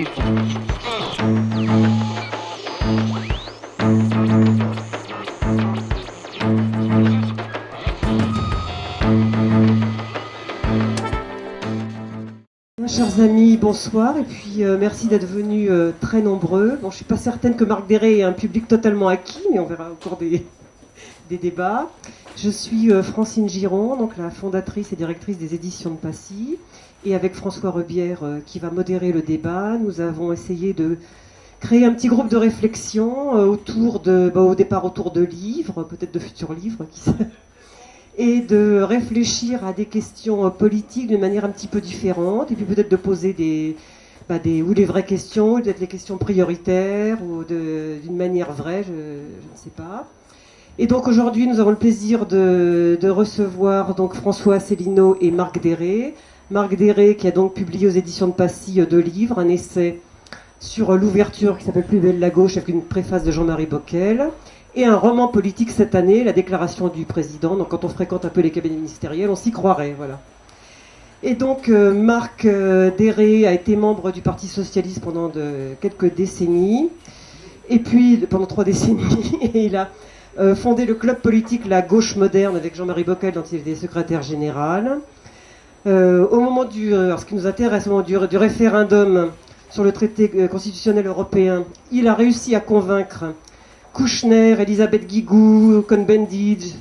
Chers amis, bonsoir et puis merci d'être venus très nombreux. Bon, je ne suis pas certaine que Marc Déret ait un public totalement acquis, mais on verra au cours des débats. Je suis Francine Giron, donc la fondatrice et directrice des éditions de Passy, et avec François Rebière qui va modérer le débat, nous avons essayé de créer un petit groupe de réflexion au départ autour de livres, peut-être de futurs livres, qui sait, et de réfléchir à des questions politiques d'une manière un petit peu différente, et puis peut-être de poser des vraies questions, peut-être les questions prioritaires, ou d'une manière vraie, je ne sais pas. Et donc aujourd'hui, nous avons le plaisir de recevoir donc François Asselineau et Marc Déret. Marc Déret qui a donc publié aux éditions de Passy 2 livres, un essai sur l'ouverture qui s'appelle Plus belle la gauche avec une préface de Jean-Marie Bockel, et un roman politique cette année, La déclaration du président. Donc quand on fréquente un peu les cabinets ministériels, on s'y croirait, voilà. Et donc Marc Déret a été membre du Parti socialiste pendant quelques décennies, et puis pendant 3 décennies, et il a fondé le club politique La Gauche Moderne avec Jean-Marie Bockel, dont il était secrétaire général. Au moment ce qui nous intéresse, au moment du référendum sur le traité constitutionnel européen, il a réussi à convaincre Kouchner, Elisabeth Guigou, Cohn-Bendit,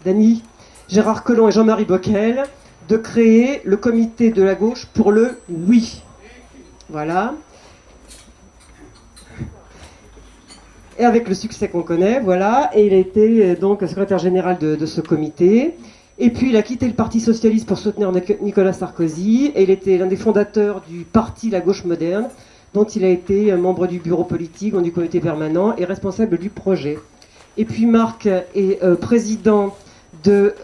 Dany, Gérard Collomb et Jean-Marie Bockel de créer le comité de la gauche pour le oui. Voilà. Et avec le succès qu'on connaît, voilà. Et il a été donc secrétaire général de ce comité. Et puis il a quitté le Parti socialiste pour soutenir Nicolas Sarkozy. Et il était l'un des fondateurs du parti La Gauche Moderne, dont il a été membre du bureau politique, du comité permanent et responsable du projet. Et puis Marc est président de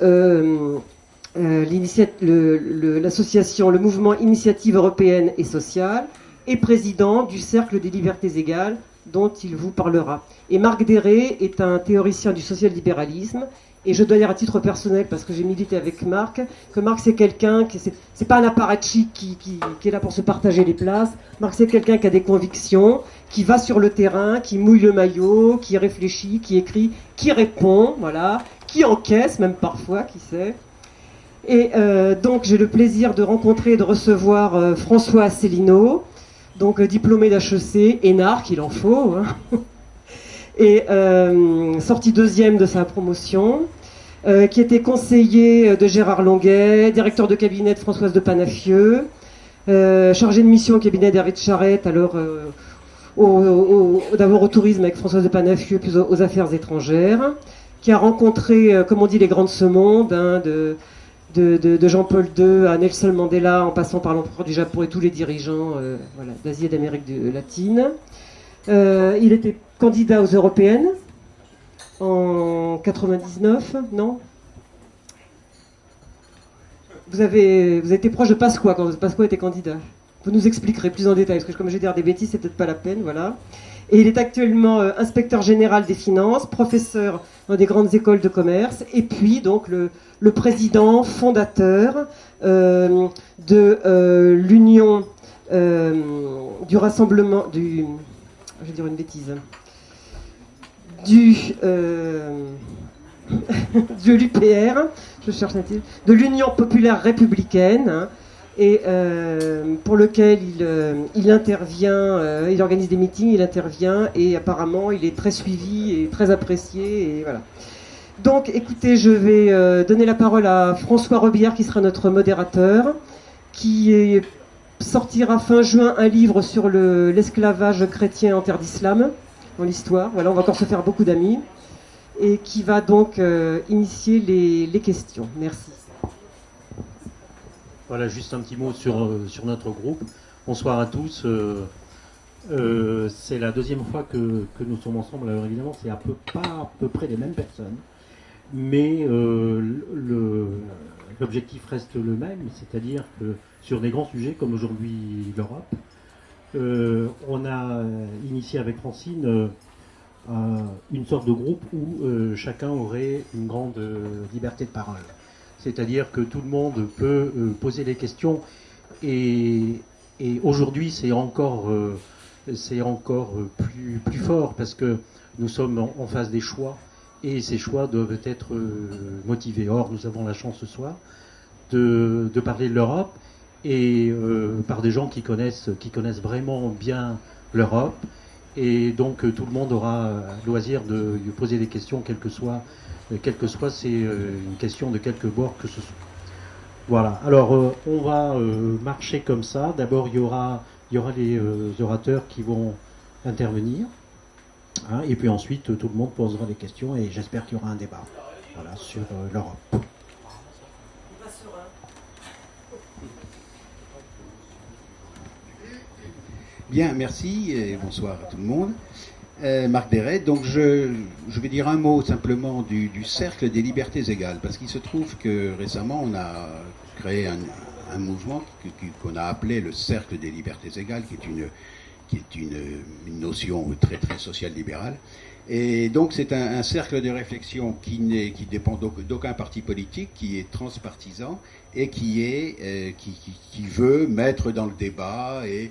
l'association, le mouvement Initiative Européenne et Sociale, et président du Cercle des Libertés Égales, dont il vous parlera. Et Marc Déret est un théoricien du social-libéralisme. Et je dois dire à titre personnel, parce que j'ai milité avec Marc, que Marc c'est quelqu'un, c'est pas un apparatchik qui est là pour se partager les places. Marc c'est quelqu'un qui a des convictions, qui va sur le terrain, qui mouille le maillot, qui réfléchit, qui écrit, qui répond, voilà, qui encaisse même parfois, qui sait. Et donc j'ai le plaisir de rencontrer et de recevoir François Asselineau, donc diplômé d'HEC, énarque, il en faut, hein. Et sorti 2e de sa promotion, qui était conseiller de Gérard Longuet, directeur de cabinet de Françoise de Panafieux, chargé de mission au cabinet d'Hervé Charette, alors d'abord au tourisme avec Françoise de Panafieux, puis aux affaires étrangères, qui a rencontré, comme on dit, les grands de ce monde, hein, de Jean-Paul II à Nelson Mandela, en passant par l'empereur du Japon et tous les dirigeants voilà, d'Asie et d'Amérique latine. Il était candidat aux européennes en 99, non? Vous avez été proche de Pasqua quand Pasqua était candidat. Vous nous expliquerez plus en détail, parce que comme je vais dire des bêtises, c'est peut-être pas la peine, voilà. Et il est actuellement inspecteur général des finances, professeur dans des grandes écoles de commerce, et puis donc le président fondateur de l'Union du rassemblement du... Je vais dire une bêtise. De l'UPR, je cherche un titre, de l'Union populaire républicaine, hein, et pour lequel il intervient, il organise des meetings, il intervient, et apparemment il est très suivi et très apprécié, et voilà. Donc écoutez, je vais donner la parole à François Rebière qui sera notre modérateur, qui sortira fin juin un livre sur l'esclavage chrétien en terre d'islam, dans l'histoire. Voilà, on va encore se faire beaucoup d'amis. Et qui va donc initier les questions. Merci. Voilà, juste un petit mot sur notre groupe. Bonsoir à tous. C'est la 2e fois que nous sommes ensemble. Alors évidemment, c'est pas à peu près les mêmes personnes. Mais l'objectif reste le même, c'est-à-dire que sur des grands sujets comme aujourd'hui l'Europe, on a initié avec Francine une sorte de groupe où chacun aurait une grande liberté de parole. C'est-à-dire que tout le monde peut poser des questions et Et aujourd'hui, c'est encore plus fort parce que nous sommes en face des choix et ces choix doivent être motivés. Or, nous avons la chance ce soir de parler de l'Europe et par des gens qui connaissent vraiment bien l'Europe. Et donc tout le monde aura loisir de poser des questions, quelle que soit c'est une question de quelque bord que ce soit. Voilà, alors on va marcher comme ça. D'abord il y aura les orateurs qui vont intervenir, hein, et puis ensuite tout le monde posera des questions et j'espère qu'il y aura un débat, voilà, sur l'Europe. Bien, merci et bonsoir à tout le monde. Marc Deret, donc je vais dire un mot simplement du Cercle des Libertés Égales, parce qu'il se trouve que récemment on a créé un mouvement qu'on a appelé le Cercle des Libertés Égales, qui est une notion très très social-libérale. Et donc c'est un cercle de réflexion qui dépend d'aucun parti politique, qui est transpartisan et qui veut mettre dans le débat et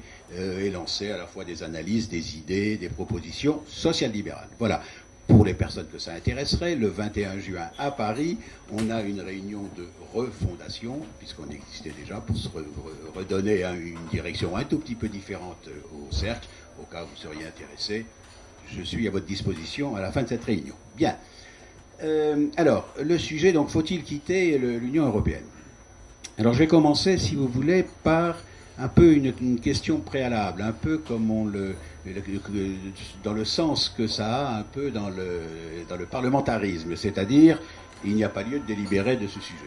lancer à la fois des analyses, des idées, des propositions social-libérales. Voilà. Pour les personnes que ça intéresserait, le 21 juin à Paris, on a une réunion de refondation, puisqu'on existait déjà, pour se redonner une direction un tout petit peu différente au cercle, au cas où vous seriez intéressé. Je suis à votre disposition à la fin de cette réunion. Bien. Alors, le sujet, donc, faut-il quitter l'Union européenne? Alors, je vais commencer, si vous voulez, par un peu une question préalable, un peu comme dans le sens que ça a un peu dans le parlementarisme, c'est-à-dire, il n'y a pas lieu de délibérer de ce sujet.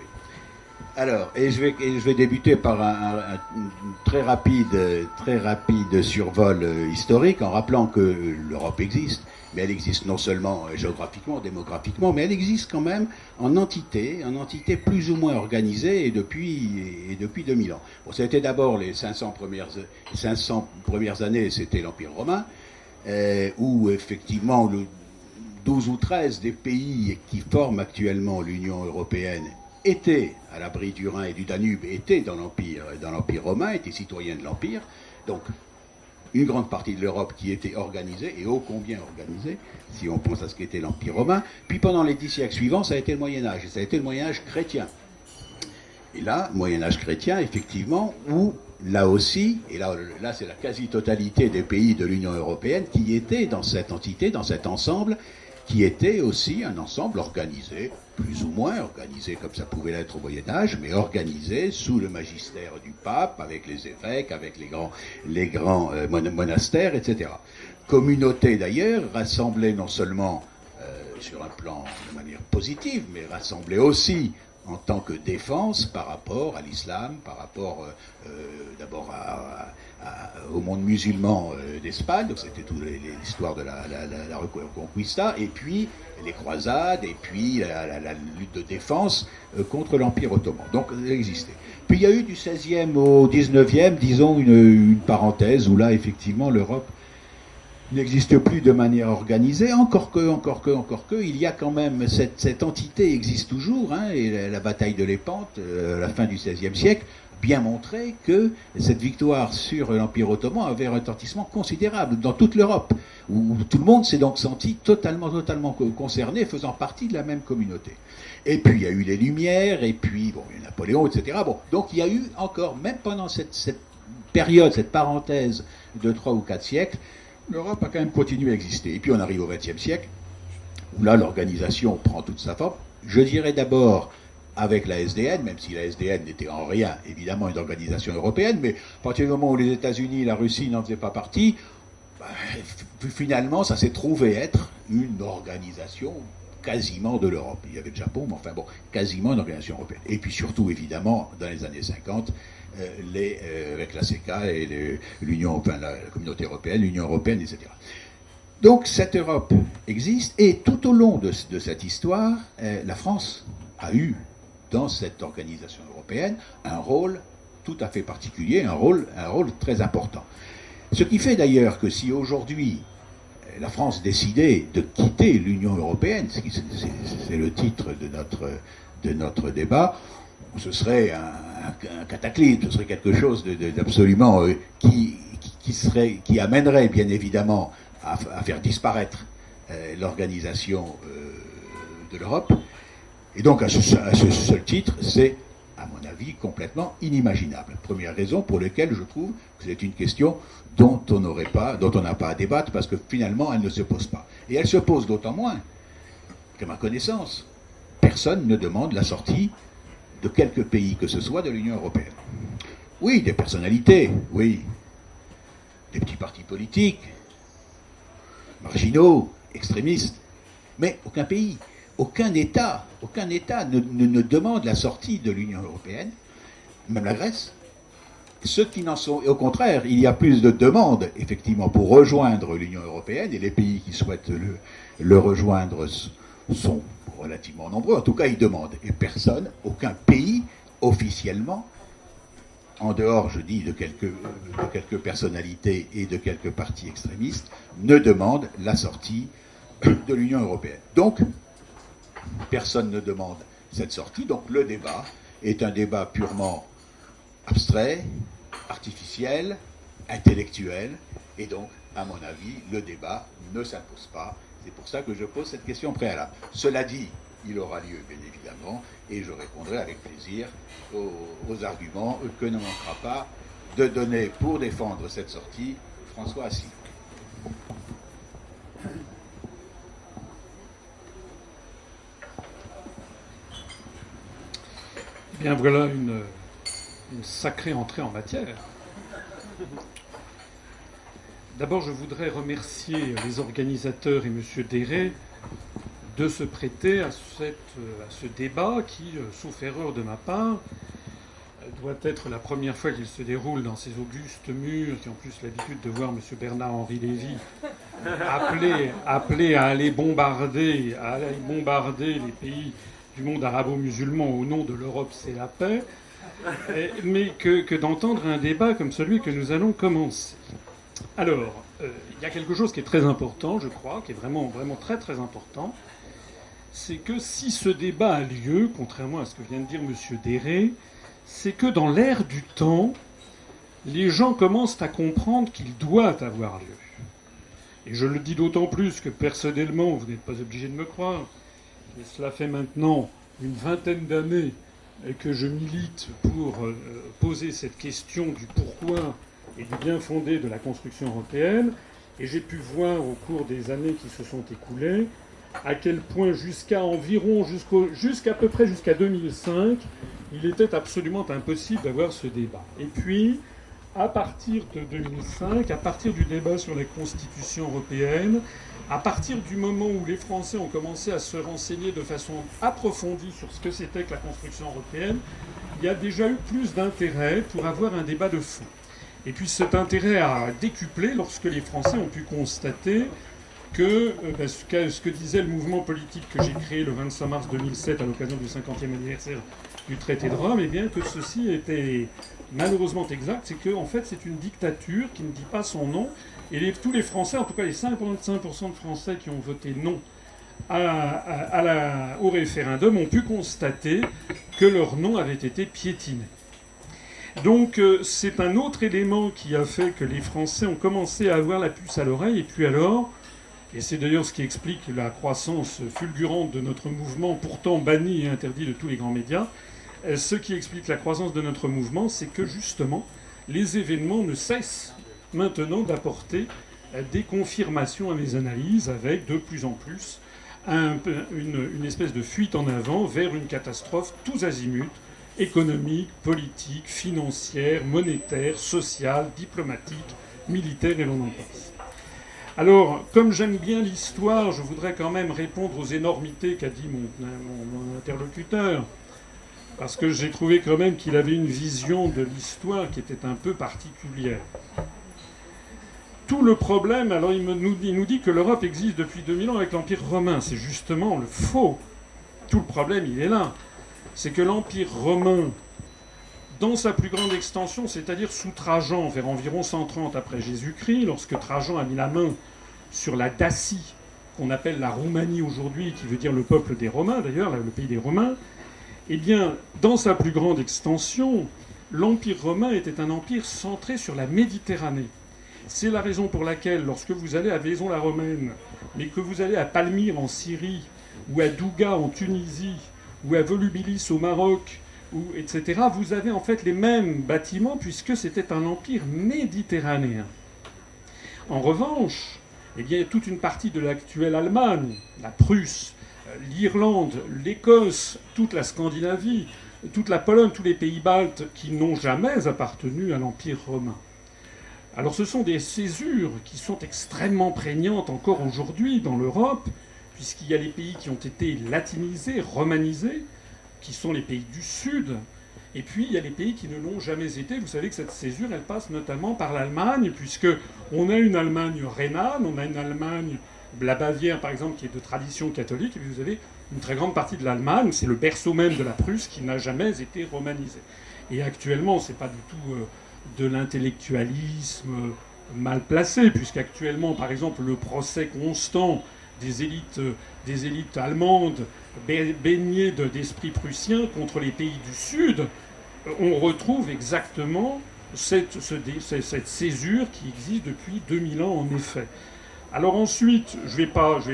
Alors, et je vais débuter par un très rapide survol historique en rappelant que l'Europe existe, mais elle existe non seulement géographiquement, démographiquement, mais elle existe quand même en entité plus ou moins organisée et depuis 2000 ans. Bon, c'était d'abord les 500 premières années, c'était l'Empire romain, où effectivement 12 ou 13 des pays qui forment actuellement l'Union européenne étaient à l'abri du Rhin et du Danube, étaient dans l'Empire romain, étaient citoyens de l'Empire. Donc, une grande partie de l'Europe qui était organisée, et ô combien organisée, si on pense à ce qu'était l'Empire romain. Puis pendant les 10 siècles suivants, ça a été le Moyen-Âge, et ça a été le Moyen-Âge chrétien. Et là, Moyen-Âge chrétien, effectivement, où, là aussi, et là c'est la quasi-totalité des pays de l'Union européenne qui étaient dans cette entité, dans cet ensemble, qui était aussi un ensemble organisé, plus ou moins organisé comme ça pouvait l'être au Moyen-Âge, mais organisé sous le magistère du pape, avec les évêques, avec les grands monastères, etc. Communauté d'ailleurs, rassemblée non seulement sur un plan de manière positive, mais rassemblée aussi en tant que défense par rapport à l'islam, par rapport d'abord au monde musulman d'Espagne, donc c'était toute l'histoire de la Reconquista, et puis les croisades, et puis la lutte de défense contre l'Empire ottoman. Donc elle existait. Puis il y a eu du 16e au 19e, disons, une parenthèse, où là, effectivement, l'Europe n'existe plus de manière organisée, encore que, il y a quand même, cette entité existe toujours, hein, et la bataille de Lépante, à la fin du XVIe siècle, bien montré que cette victoire sur l'Empire ottoman avait un retentissement considérable dans toute l'Europe, où tout le monde s'est donc senti totalement concerné, faisant partie de la même communauté. Et puis il y a eu les Lumières, et puis bon, il y a Napoléon, etc. Bon, donc il y a eu encore, même pendant cette période, cette parenthèse de 3 ou 4 siècles, l'Europe a quand même continué à exister. Et puis on arrive au XXe siècle, où là l'organisation prend toute sa forme. Je dirais d'abord avec la SDN, même si la SDN n'était en rien, évidemment, une organisation européenne, mais à partir du moment où les États-Unis et la Russie n'en faisaient pas partie, finalement, ça s'est trouvé être une organisation quasiment de l'Europe. Il y avait le Japon, mais enfin bon, quasiment une organisation européenne. Et puis surtout, évidemment, dans les années 50, avec la CECA et l'Union, enfin la communauté européenne, l'Union européenne, etc. Donc cette Europe existe, et tout au long de cette histoire, la France a eu, dans cette organisation européenne, un rôle tout à fait particulier, un rôle très important. Ce qui fait d'ailleurs que si aujourd'hui la France décidait de quitter l'Union européenne, c'est le titre de notre débat, ce serait un cataclysme, ce serait quelque chose d'absolument qui amènerait bien évidemment à faire disparaître l'organisation de l'Europe. Et donc à ce seul titre, c'est, à mon avis, complètement inimaginable. Première raison pour laquelle je trouve que c'est une question dont on n'a pas à débattre, parce que finalement elle ne se pose pas. Et elle se pose d'autant moins qu'à ma connaissance, personne ne demande la sortie de quelque pays que ce soit de l'Union européenne. Oui, des personnalités, oui, des petits partis politiques, marginaux, extrémistes, mais aucun pays, aucun État ne demande la sortie de l'Union européenne, même la Grèce. Ceux qui n'en sont, et au contraire, il y a plus de demandes, effectivement, pour rejoindre l'Union européenne, et les pays qui souhaitent le rejoindre sont relativement nombreux. En tout cas, ils demandent. Et personne, aucun pays, officiellement, en dehors, je dis, de quelques personnalités et de quelques partis extrémistes, ne demande la sortie de l'Union européenne. Donc, personne ne demande cette sortie. Donc, le débat est un débat purement abstrait, artificiel, intellectuel, et donc, à mon avis, le débat ne s'impose pas. C'est pour ça que je pose cette question préalable. Cela dit, il aura lieu, bien évidemment, et je répondrai avec plaisir aux arguments que ne manquera pas de donner pour défendre cette sortie François Asselineau. Eh bien, voilà une sacrée entrée en matière. D'abord, je voudrais remercier les organisateurs et M. Déré de se prêter à ce débat qui, sauf erreur de ma part, doit être la première fois qu'il se déroule dans ces augustes murs, qui ont plus l'habitude de voir M. Bernard-Henri Lévy appelé à aller bombarder les pays du monde arabo-musulman au nom de l'Europe, c'est la paix, mais que d'entendre un débat comme celui que nous allons commencer. Alors, il y a quelque chose qui est très important, je crois, qui est vraiment, vraiment très, très important, c'est que si ce débat a lieu, contrairement à ce que vient de dire M. Déré, c'est que dans l'air du temps, les gens commencent à comprendre qu'il doit avoir lieu. Et je le dis d'autant plus que personnellement, vous n'êtes pas obligé de me croire, et cela fait maintenant une vingtaine d'années que je milite pour poser cette question du pourquoi et du bien fondé de la construction européenne, et j'ai pu voir au cours des années qui se sont écoulées à quel point jusqu'à peu près jusqu'à 2005, il était absolument impossible d'avoir ce débat. Et puis, à partir de 2005, à partir du débat sur la Constitution européenne, à partir du moment où les Français ont commencé à se renseigner de façon approfondie sur ce que c'était que la construction européenne, il y a déjà eu plus d'intérêt pour avoir un débat de fond. Et puis cet intérêt a décuplé lorsque les Français ont pu constater que ce que disait le mouvement politique que j'ai créé le 25 mars 2007 à l'occasion du 50e anniversaire du traité de Rome, eh bien que ceci était malheureusement exact, c'est qu'en fait c'est une dictature qui ne dit pas son nom, et tous les Français, en tout cas les 55% de Français qui ont voté non au référendum, ont pu constater que leur nom avait été piétiné. Donc c'est un autre élément qui a fait que les Français ont commencé à avoir la puce à l'oreille, et puis alors, et c'est d'ailleurs ce qui explique la croissance fulgurante de notre mouvement, pourtant banni et interdit de tous les grands médias, ce qui explique la croissance de notre mouvement, c'est que justement, les événements ne cessent maintenant d'apporter des confirmations à mes analyses, avec de plus en plus une espèce de fuite en avant vers une catastrophe tous azimuts, économique, politique, financière, monétaire, sociale, diplomatique, militaire, et l'on en passe. Alors, comme j'aime bien l'histoire, je voudrais quand même répondre aux énormités qu'a dit mon interlocuteur, parce que j'ai trouvé quand même qu'il avait une vision de l'histoire qui était un peu particulière. Tout le problème, alors il nous dit que l'Europe existe depuis 2000 ans avec l'Empire romain. C'est justement le faux. Tout le problème, il est là. C'est que l'Empire romain, dans sa plus grande extension, c'est-à-dire sous Trajan, vers environ 130 après Jésus-Christ, lorsque Trajan a mis la main sur la Dacie, qu'on appelle la Roumanie aujourd'hui, qui veut dire le peuple des Romains d'ailleurs, le pays des Romains, Eh bien, dans sa plus grande extension, l'Empire romain était un empire centré sur la Méditerranée. C'est la raison pour laquelle, lorsque vous allez à Vaison-la-Romaine, mais que vous allez à Palmyre en Syrie, ou à Douga en Tunisie, ou à Volubilis au Maroc, etc., vous avez en fait les mêmes bâtiments, puisque c'était un empire méditerranéen. En revanche, eh bien, toute une partie de l'actuelle Allemagne, la Prusse, l'Irlande, l'Écosse, toute la Scandinavie, toute la Pologne, tous les pays baltes qui n'ont jamais appartenu à l'Empire romain. Alors ce sont des césures qui sont extrêmement prégnantes encore aujourd'hui dans l'Europe, puisqu'il y a les pays qui ont été latinisés, romanisés, qui sont les pays du Sud, et puis il y a les pays qui ne l'ont jamais été. Vous savez que cette césure, elle passe notamment par l'Allemagne, puisqu'on a une Allemagne rhénane, on a une Allemagne, la Bavière par exemple, qui est de tradition catholique, et puis vous avez une très grande partie de l'Allemagne, c'est le berceau même de la Prusse, qui n'a jamais été romanisé. Et actuellement, c'est pas du tout de l'intellectualisme mal placé, puisqu'actuellement, par exemple, le procès constant des élites allemandes baignées d'esprit prussien contre les pays du Sud, on retrouve exactement cette césure qui existe depuis 2000 ans en effet. Alors ensuite, je vais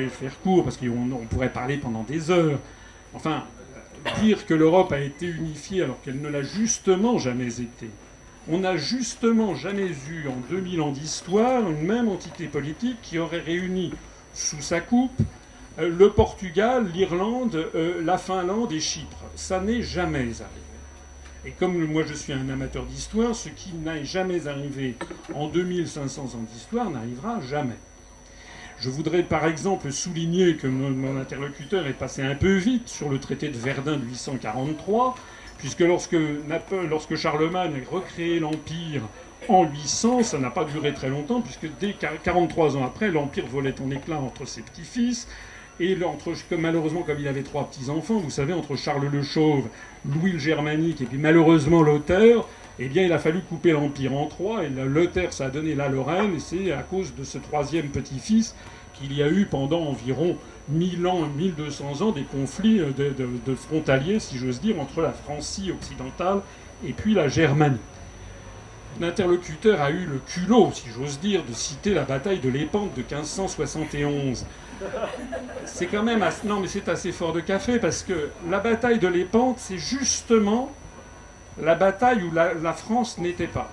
faire court parce qu'on pourrait parler pendant des heures. Enfin, dire que l'Europe a été unifiée alors qu'elle ne l'a justement jamais été. On n'a justement jamais eu en 2000 ans d'histoire une même entité politique qui aurait réuni sous sa coupe le Portugal, l'Irlande, la Finlande et Chypre. Ça n'est jamais arrivé. Et comme moi je suis un amateur d'histoire, ce qui n'est jamais arrivé en 2500 ans d'histoire n'arrivera jamais. Je voudrais par exemple souligner que mon interlocuteur est passé un peu vite sur le traité de Verdun de 843, puisque lorsque Charlemagne a recréé l'Empire en 800, ça n'a pas duré très longtemps, puisque dès 43 ans après, l'Empire volait en éclats entre ses petits-fils. Et malheureusement, comme il avait 3 petits-enfants, vous savez, entre Charles le Chauve, Louis le Germanique et puis malheureusement Lothaire, eh bien, il a fallu couper l'Empire en 3. Et Lothaire, ça a donné la Lorraine. Et c'est à cause de ce 3e petit-fils qu'il y a eu pendant environ 1000 ans, 1200 ans, des conflits de frontaliers, si j'ose dire, entre la Francie occidentale et puis la Germanie. L'interlocuteur a eu le culot, si j'ose dire, de citer la bataille de Lépante de 1571. C'est quand même non, mais c'est assez fort de café, parce que la bataille de Lépante, c'est justement la bataille où la France n'était pas.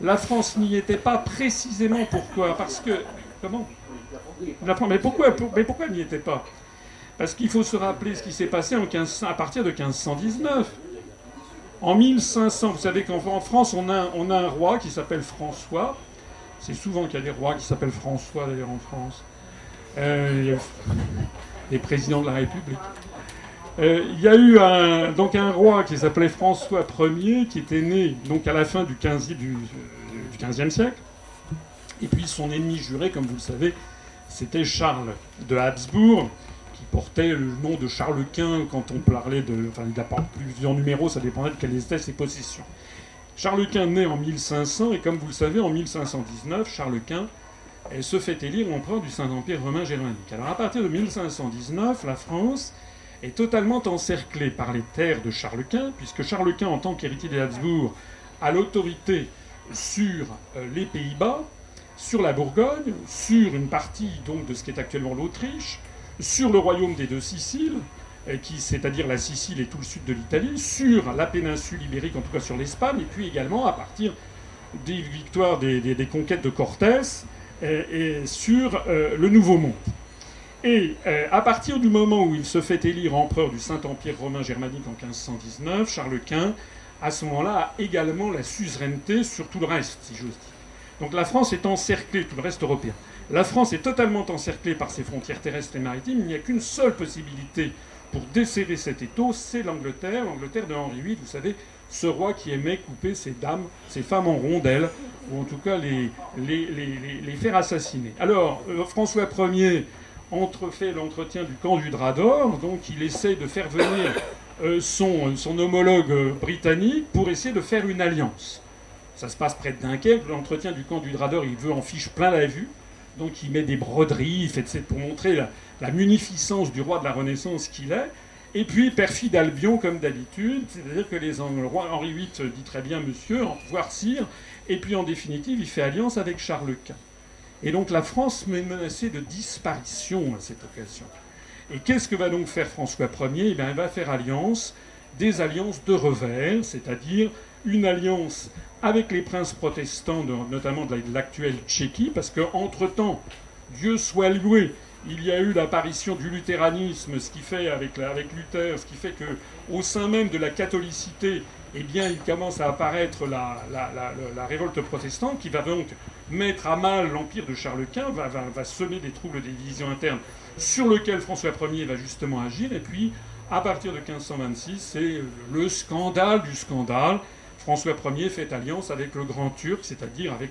La France n'y était pas précisément pourquoi ? Parce que... Comment ? Mais pourquoi elle n'y était pas ? Parce qu'il faut se rappeler ce qui s'est passé à partir de 1519. En 1500, vous savez qu'en France, on a un roi qui s'appelle François. C'est souvent qu'il y a des rois qui s'appellent François, d'ailleurs, en France. Les présidents de la République. Il y a eu un roi qui s'appelait François Ier, qui était né donc à la fin du XVe siècle. Et puis son ennemi juré, comme vous le savez, c'était Charles de Habsbourg, qui portait le nom de Charles Quint quand on parlait de... Enfin, il n'a pas plusieurs numéros, ça dépendait de quelles étaient ses possessions. Charles Quint naît en 1500, et comme vous le savez, en 1519, Charles Quint se fait élire empereur du Saint-Empire romain germanique. Alors à partir de 1519, la France est totalement encerclée par les terres de Charles Quint, puisque Charles Quint, en tant qu'héritier des Habsbourg, a l'autorité sur les Pays-Bas, sur la Bourgogne, sur une partie donc de ce qui est actuellement l'Autriche, sur le royaume des 2 Siciles, c'est-à-dire la Sicile et tout le sud de l'Italie, sur la péninsule ibérique, en tout cas sur l'Espagne, et puis également à partir des victoires des conquêtes de Cortés, et sur le Nouveau Monde. Et à partir du moment où il se fait élire empereur du Saint-Empire romain germanique en 1519, Charles Quint, à ce moment-là, a également la suzeraineté sur tout le reste, si j'ose dire. Donc la France est encerclée, tout le reste européen. La France est totalement encerclée par ses frontières terrestres et maritimes. Il n'y a qu'une seule possibilité pour desserrer cet étau, c'est l'Angleterre de Henri VIII, vous savez, ce roi qui aimait couper ses femmes en rondelles, ou en tout cas les faire assassiner. Alors, François Ier fait l'entretien du camp du Drap d'Or, donc il essaie de faire venir son homologue britannique pour essayer de faire une alliance. Ça se passe près de Dunkerque, l'entretien du camp du Drap d'Or, il veut en fiche plein la vue, donc il met des broderies, pour montrer la munificence du roi de la Renaissance qu'il est. Et puis, perfide Albion, comme d'habitude, c'est-à-dire que le roi Henri VIII dit très bien monsieur, voire sire, et puis en définitive, il fait alliance avec Charles Quint. Et donc la France est menacée de disparition à cette occasion. Et qu'est-ce que va donc faire François Ier ? Eh bien, il va faire des alliances de revers, c'est-à-dire une alliance avec les princes protestants, notamment de l'actuelle Tchéquie, parce qu'entre-temps, Dieu soit loué, il y a eu l'apparition du luthéranisme, ce qui fait avec Luther, ce qui fait que au sein même de la catholicité, eh bien, il commence à apparaître la révolte protestante, qui va donc mettre à mal l'empire de Charles Quint, va semer des troubles, des divisions internes, sur lequel François Ier va justement agir. Et puis, à partir de 1526, c'est le scandale du scandale. François Ier fait alliance avec le Grand Turc, c'est-à-dire avec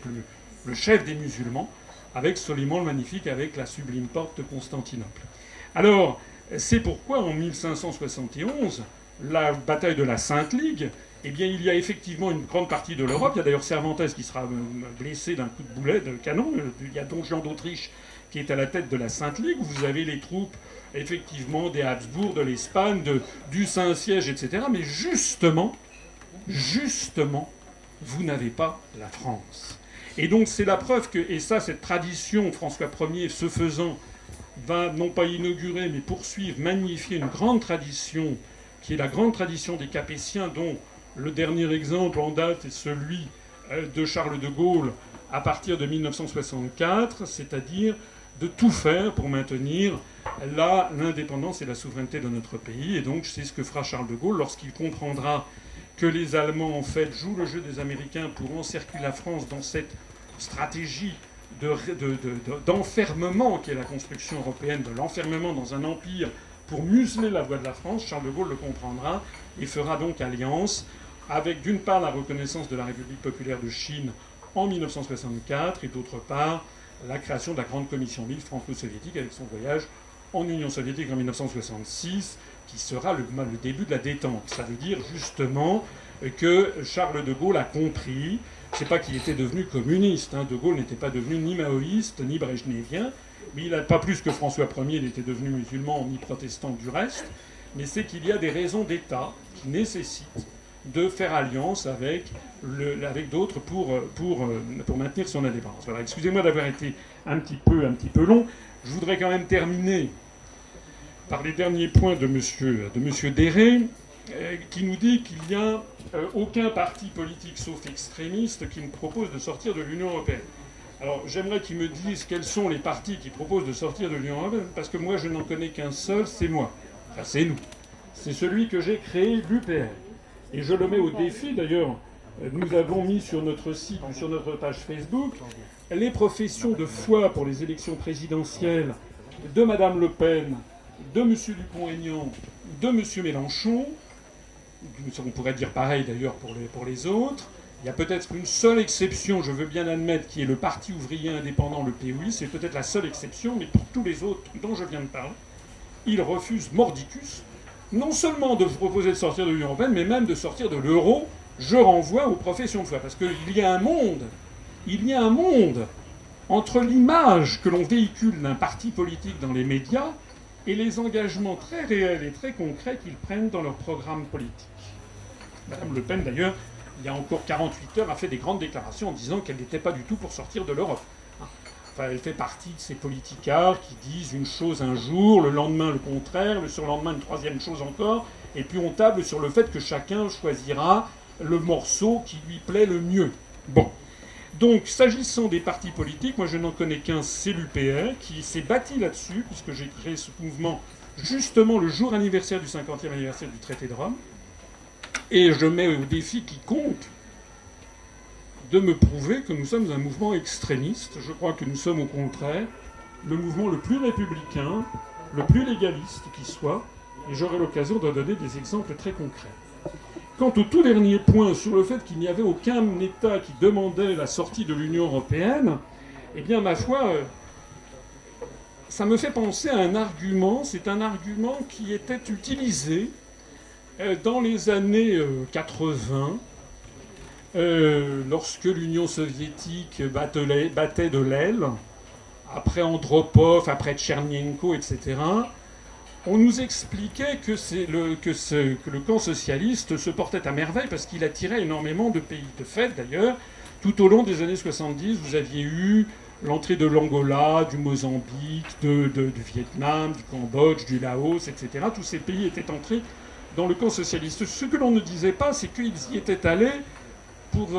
le chef des musulmans, avec Soliman le Magnifique, avec la sublime porte de Constantinople. Alors, c'est pourquoi en 1571, la bataille de la Sainte-Ligue, eh bien, il y a effectivement une grande partie de l'Europe. Il y a d'ailleurs Cervantes qui sera blessé d'un coup de boulet, de canon. Il y a Don Juan d'Autriche qui est à la tête de la Sainte-Ligue. Vous avez les troupes, effectivement, des Habsbourg, de l'Espagne, du Saint-Siège, etc. Mais justement, vous n'avez pas la France. Et donc c'est la preuve que, et ça, cette tradition, François Ier, ce faisant, va non pas inaugurer, mais poursuivre, magnifier une grande tradition, qui est la grande tradition des Capétiens, dont le dernier exemple en date est celui de Charles de Gaulle à partir de 1964, c'est-à-dire de tout faire pour maintenir l'indépendance et la souveraineté de notre pays. Et donc c'est ce que fera Charles de Gaulle lorsqu'il comprendra que les Allemands, en fait, jouent le jeu des Américains pour encercler la France dans cette stratégie d'enfermement qui est la construction européenne, de l'enfermement dans un empire pour museler la voix de la France. Charles de Gaulle le comprendra et fera donc alliance avec, d'une part, la reconnaissance de la République populaire de Chine en 1964 et, d'autre part, la création de la Grande Commission mixte franco-soviétique avec son voyage en Union soviétique en 1966, qui sera le début de la détente. Ça veut dire justement que Charles de Gaulle a compris, c'est pas qu'il était devenu communiste, De Gaulle n'était pas devenu ni maoïste, ni brejnevien, mais il n'a pas plus que François Ier, il était devenu musulman, ni protestant du reste, mais c'est qu'il y a des raisons d'État qui nécessitent de faire alliance avec d'autres pour maintenir son indépendance. Voilà, excusez-moi d'avoir été un petit peu long. Je voudrais quand même terminer par les derniers points de monsieur Déré, qui nous dit qu'il n'y a aucun parti politique, sauf extrémiste, qui ne propose de sortir de l'Union européenne. Alors, j'aimerais qu'ils me disent quels sont les partis qui proposent de sortir de l'Union européenne, parce que moi, je n'en connais qu'un seul, c'est moi. Enfin, c'est nous. C'est celui que j'ai créé, l'UPR. Et je le mets au défi, d'ailleurs, nous avons mis sur notre site ou sur notre page Facebook les professions de foi pour les élections présidentielles de Mme Le Pen, de M. Dupont-Aignan, de M. Mélenchon. On pourrait dire pareil d'ailleurs pour les autres. Il y a peut-être une seule exception, je veux bien admettre, qui est le Parti ouvrier indépendant, le POI. C'est peut-être la seule exception, mais pour tous les autres dont je viens de parler, ils refusent mordicus, non seulement de proposer de sortir de l'Union européenne, mais même de sortir de l'euro. Je renvoie aux professions de foi. Parce qu'il y a un monde entre l'image que l'on véhicule d'un parti politique dans les médias et les engagements très réels et très concrets qu'ils prennent dans leur programme politique. Madame Le Pen, d'ailleurs, il y a encore 48 heures, a fait des grandes déclarations en disant qu'elle n'était pas du tout pour sortir de l'Europe. Enfin, elle fait partie de ces politicards qui disent une chose un jour, le lendemain le contraire, le surlendemain une troisième chose encore, et puis on table sur le fait que chacun choisira le morceau qui lui plaît le mieux. Bon. Donc, s'agissant des partis politiques, moi je n'en connais qu'un, c'est l'UPR, qui s'est bâti là-dessus, puisque j'ai créé ce mouvement justement le jour anniversaire du 50e anniversaire du traité de Rome. Et je mets au défi quiconque de me prouver que nous sommes un mouvement extrémiste. Je crois que nous sommes au contraire le mouvement le plus républicain, le plus légaliste qui soit, et j'aurai l'occasion de donner des exemples très concrets. Quant au tout dernier point sur le fait qu'il n'y avait aucun État qui demandait la sortie de l'Union européenne, eh bien, ma foi, ça me fait penser à un argument. C'est un argument qui était utilisé dans les années 80, lorsque l'Union soviétique battait de l'aile, après Andropov, après Tchernyenko, etc., on nous expliquait que le camp socialiste se portait à merveille parce qu'il attirait énormément de pays. De fait, d'ailleurs, tout au long des années 70, vous aviez eu l'entrée de l'Angola, du Mozambique, du Vietnam, du Cambodge, du Laos, etc. Tous ces pays étaient entrés dans le camp socialiste. Ce que l'on ne disait pas, c'est qu'ils y étaient allés pour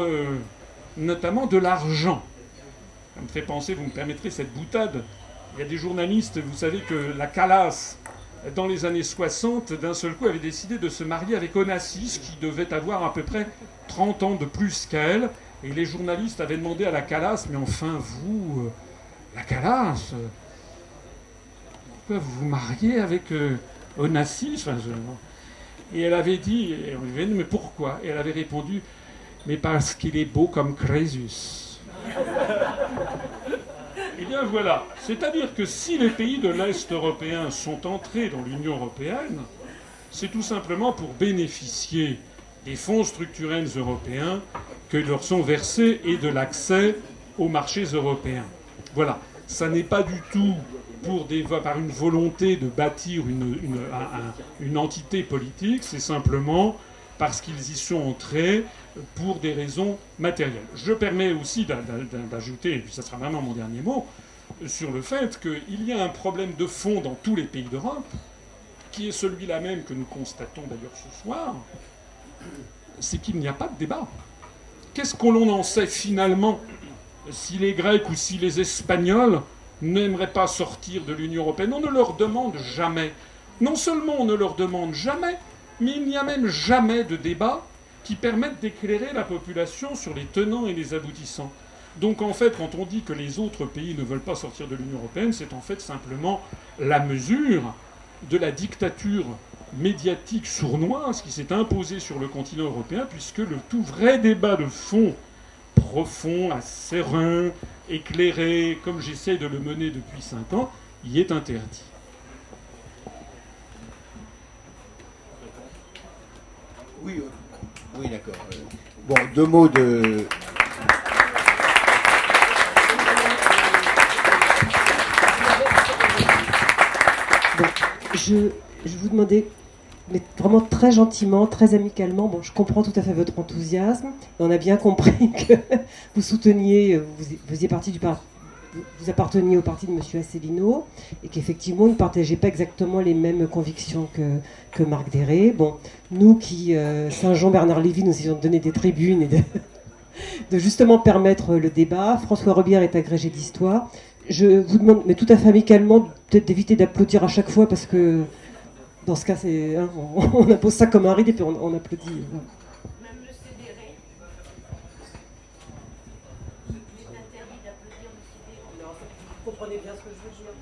notamment de l'argent. Ça me fait penser, vous me permettrez cette boutade, il y a des journalistes, vous savez que la Calas, dans les années 60, d'un seul coup avait décidé de se marier avec Onassis, qui devait avoir à peu près 30 ans de plus qu'elle. Et les journalistes avaient demandé à la Calas, mais enfin vous, la Calas, pourquoi vous vous mariez avec Onassis? Et elle avait dit, et on lui avait dit, mais pourquoi? Et elle avait répondu, mais parce qu'il est beau comme Crésus. Eh bien voilà, c'est-à-dire que si les pays de l'Est européen sont entrés dans l'Union européenne, c'est tout simplement pour bénéficier des fonds structurels européens que leur sont versés et de l'accès aux marchés européens. Voilà, ça n'est pas du tout par une volonté de bâtir une entité politique, c'est simplement parce qu'ils y sont entrés pour des raisons matérielles. Je permets aussi d'ajouter, et puis ça sera vraiment mon dernier mot, sur le fait qu'il y a un problème de fond dans tous les pays d'Europe, qui est celui-là même que nous constatons d'ailleurs ce soir, c'est qu'il n'y a pas de débat. Qu'est-ce qu'on en sait finalement si les Grecs ou si les Espagnols n'aimeraient pas sortir de l'Union européenne? On ne leur demande jamais. Non seulement on ne leur demande jamais, mais il n'y a même jamais de débat qui permette d'éclairer la population sur les tenants et les aboutissants. Donc en fait, quand on dit que les autres pays ne veulent pas sortir de l'Union européenne, c'est en fait simplement la mesure de la dictature médiatique sournoise qui s'est imposée sur le continent européen, puisque le tout vrai débat de fond, profond, serein, éclairé, comme j'essaie de le mener depuis 5 ans, y est interdit. Oui, d'accord. Bon, 2 mots de... Bon, je vous demandais, mais vraiment très gentiment, très amicalement, bon, je comprends tout à fait votre enthousiasme, et on a bien compris que vous souteniez, vous faisiez partie du parti, vous apparteniez au parti de M. Asselineau, et qu'effectivement, vous ne partagez pas exactement les mêmes convictions que Marc Déret. Bon, nous qui, Saint-Jean, Bernard Lévy, nous ayons donné des tribunes et de justement permettre le débat. François Robillard est agrégé d'histoire. Je vous demande, mais tout à fait amicalement, peut-être d'éviter d'applaudir à chaque fois, parce que dans ce cas, c'est, hein, on impose ça comme un rite et puis on applaudit. Voilà. Même le Déret. Il est interdit d'applaudir M. Déret. Vous comprenez bien ce que je veux dire?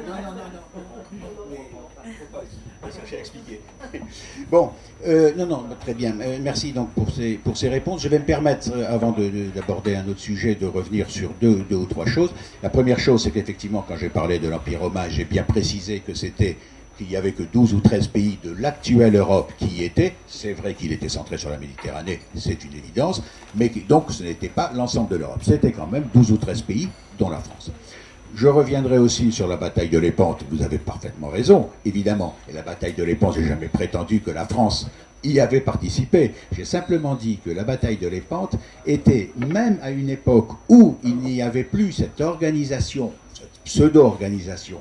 Non. Faut pas chercher à expliquer. Bon, non, très bien. Merci donc pour ces réponses. Je vais me permettre, avant d'aborder un autre sujet, de revenir sur deux ou trois choses. La première chose, c'est qu'effectivement, quand j'ai parlé de l'Empire romain, j'ai bien précisé qu'il n'y avait que 12 ou 13 pays de l'actuelle Europe qui y étaient. C'est vrai qu'il était centré sur la Méditerranée, c'est une évidence, mais donc ce n'était pas l'ensemble de l'Europe. C'était quand même 12 ou 13 pays, dont la France. Je reviendrai aussi sur la bataille de Lépante. Vous avez parfaitement raison, évidemment. Et la bataille de Lépante, j'ai jamais prétendu que la France y avait participé. J'ai simplement dit que la bataille de Lépante était, même à une époque où il n'y avait plus cette organisation, cette pseudo-organisation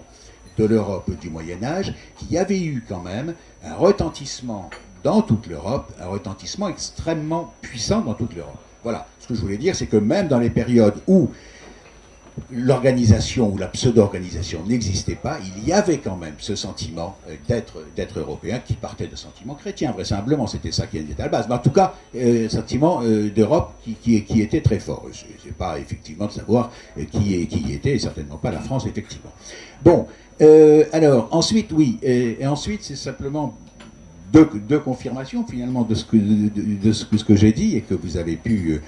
de l'Europe du Moyen-Âge, qu'il y avait eu quand même un retentissement dans toute l'Europe, un retentissement extrêmement puissant dans toute l'Europe. Voilà. Ce que je voulais dire, c'est que même dans les périodes où l'organisation ou la pseudo-organisation n'existait pas, il y avait quand même ce sentiment d'être européen qui partait de sentiments chrétiens, vraisemblablement, c'était ça qui était à la base. Mais en tout cas, sentiment d'Europe qui était très fort. C'est pas effectivement de savoir qui y était, et certainement pas la France, effectivement. Bon, alors, ensuite, oui, et ensuite, c'est simplement deux confirmations finalement de ce que j'ai dit et que vous avez pu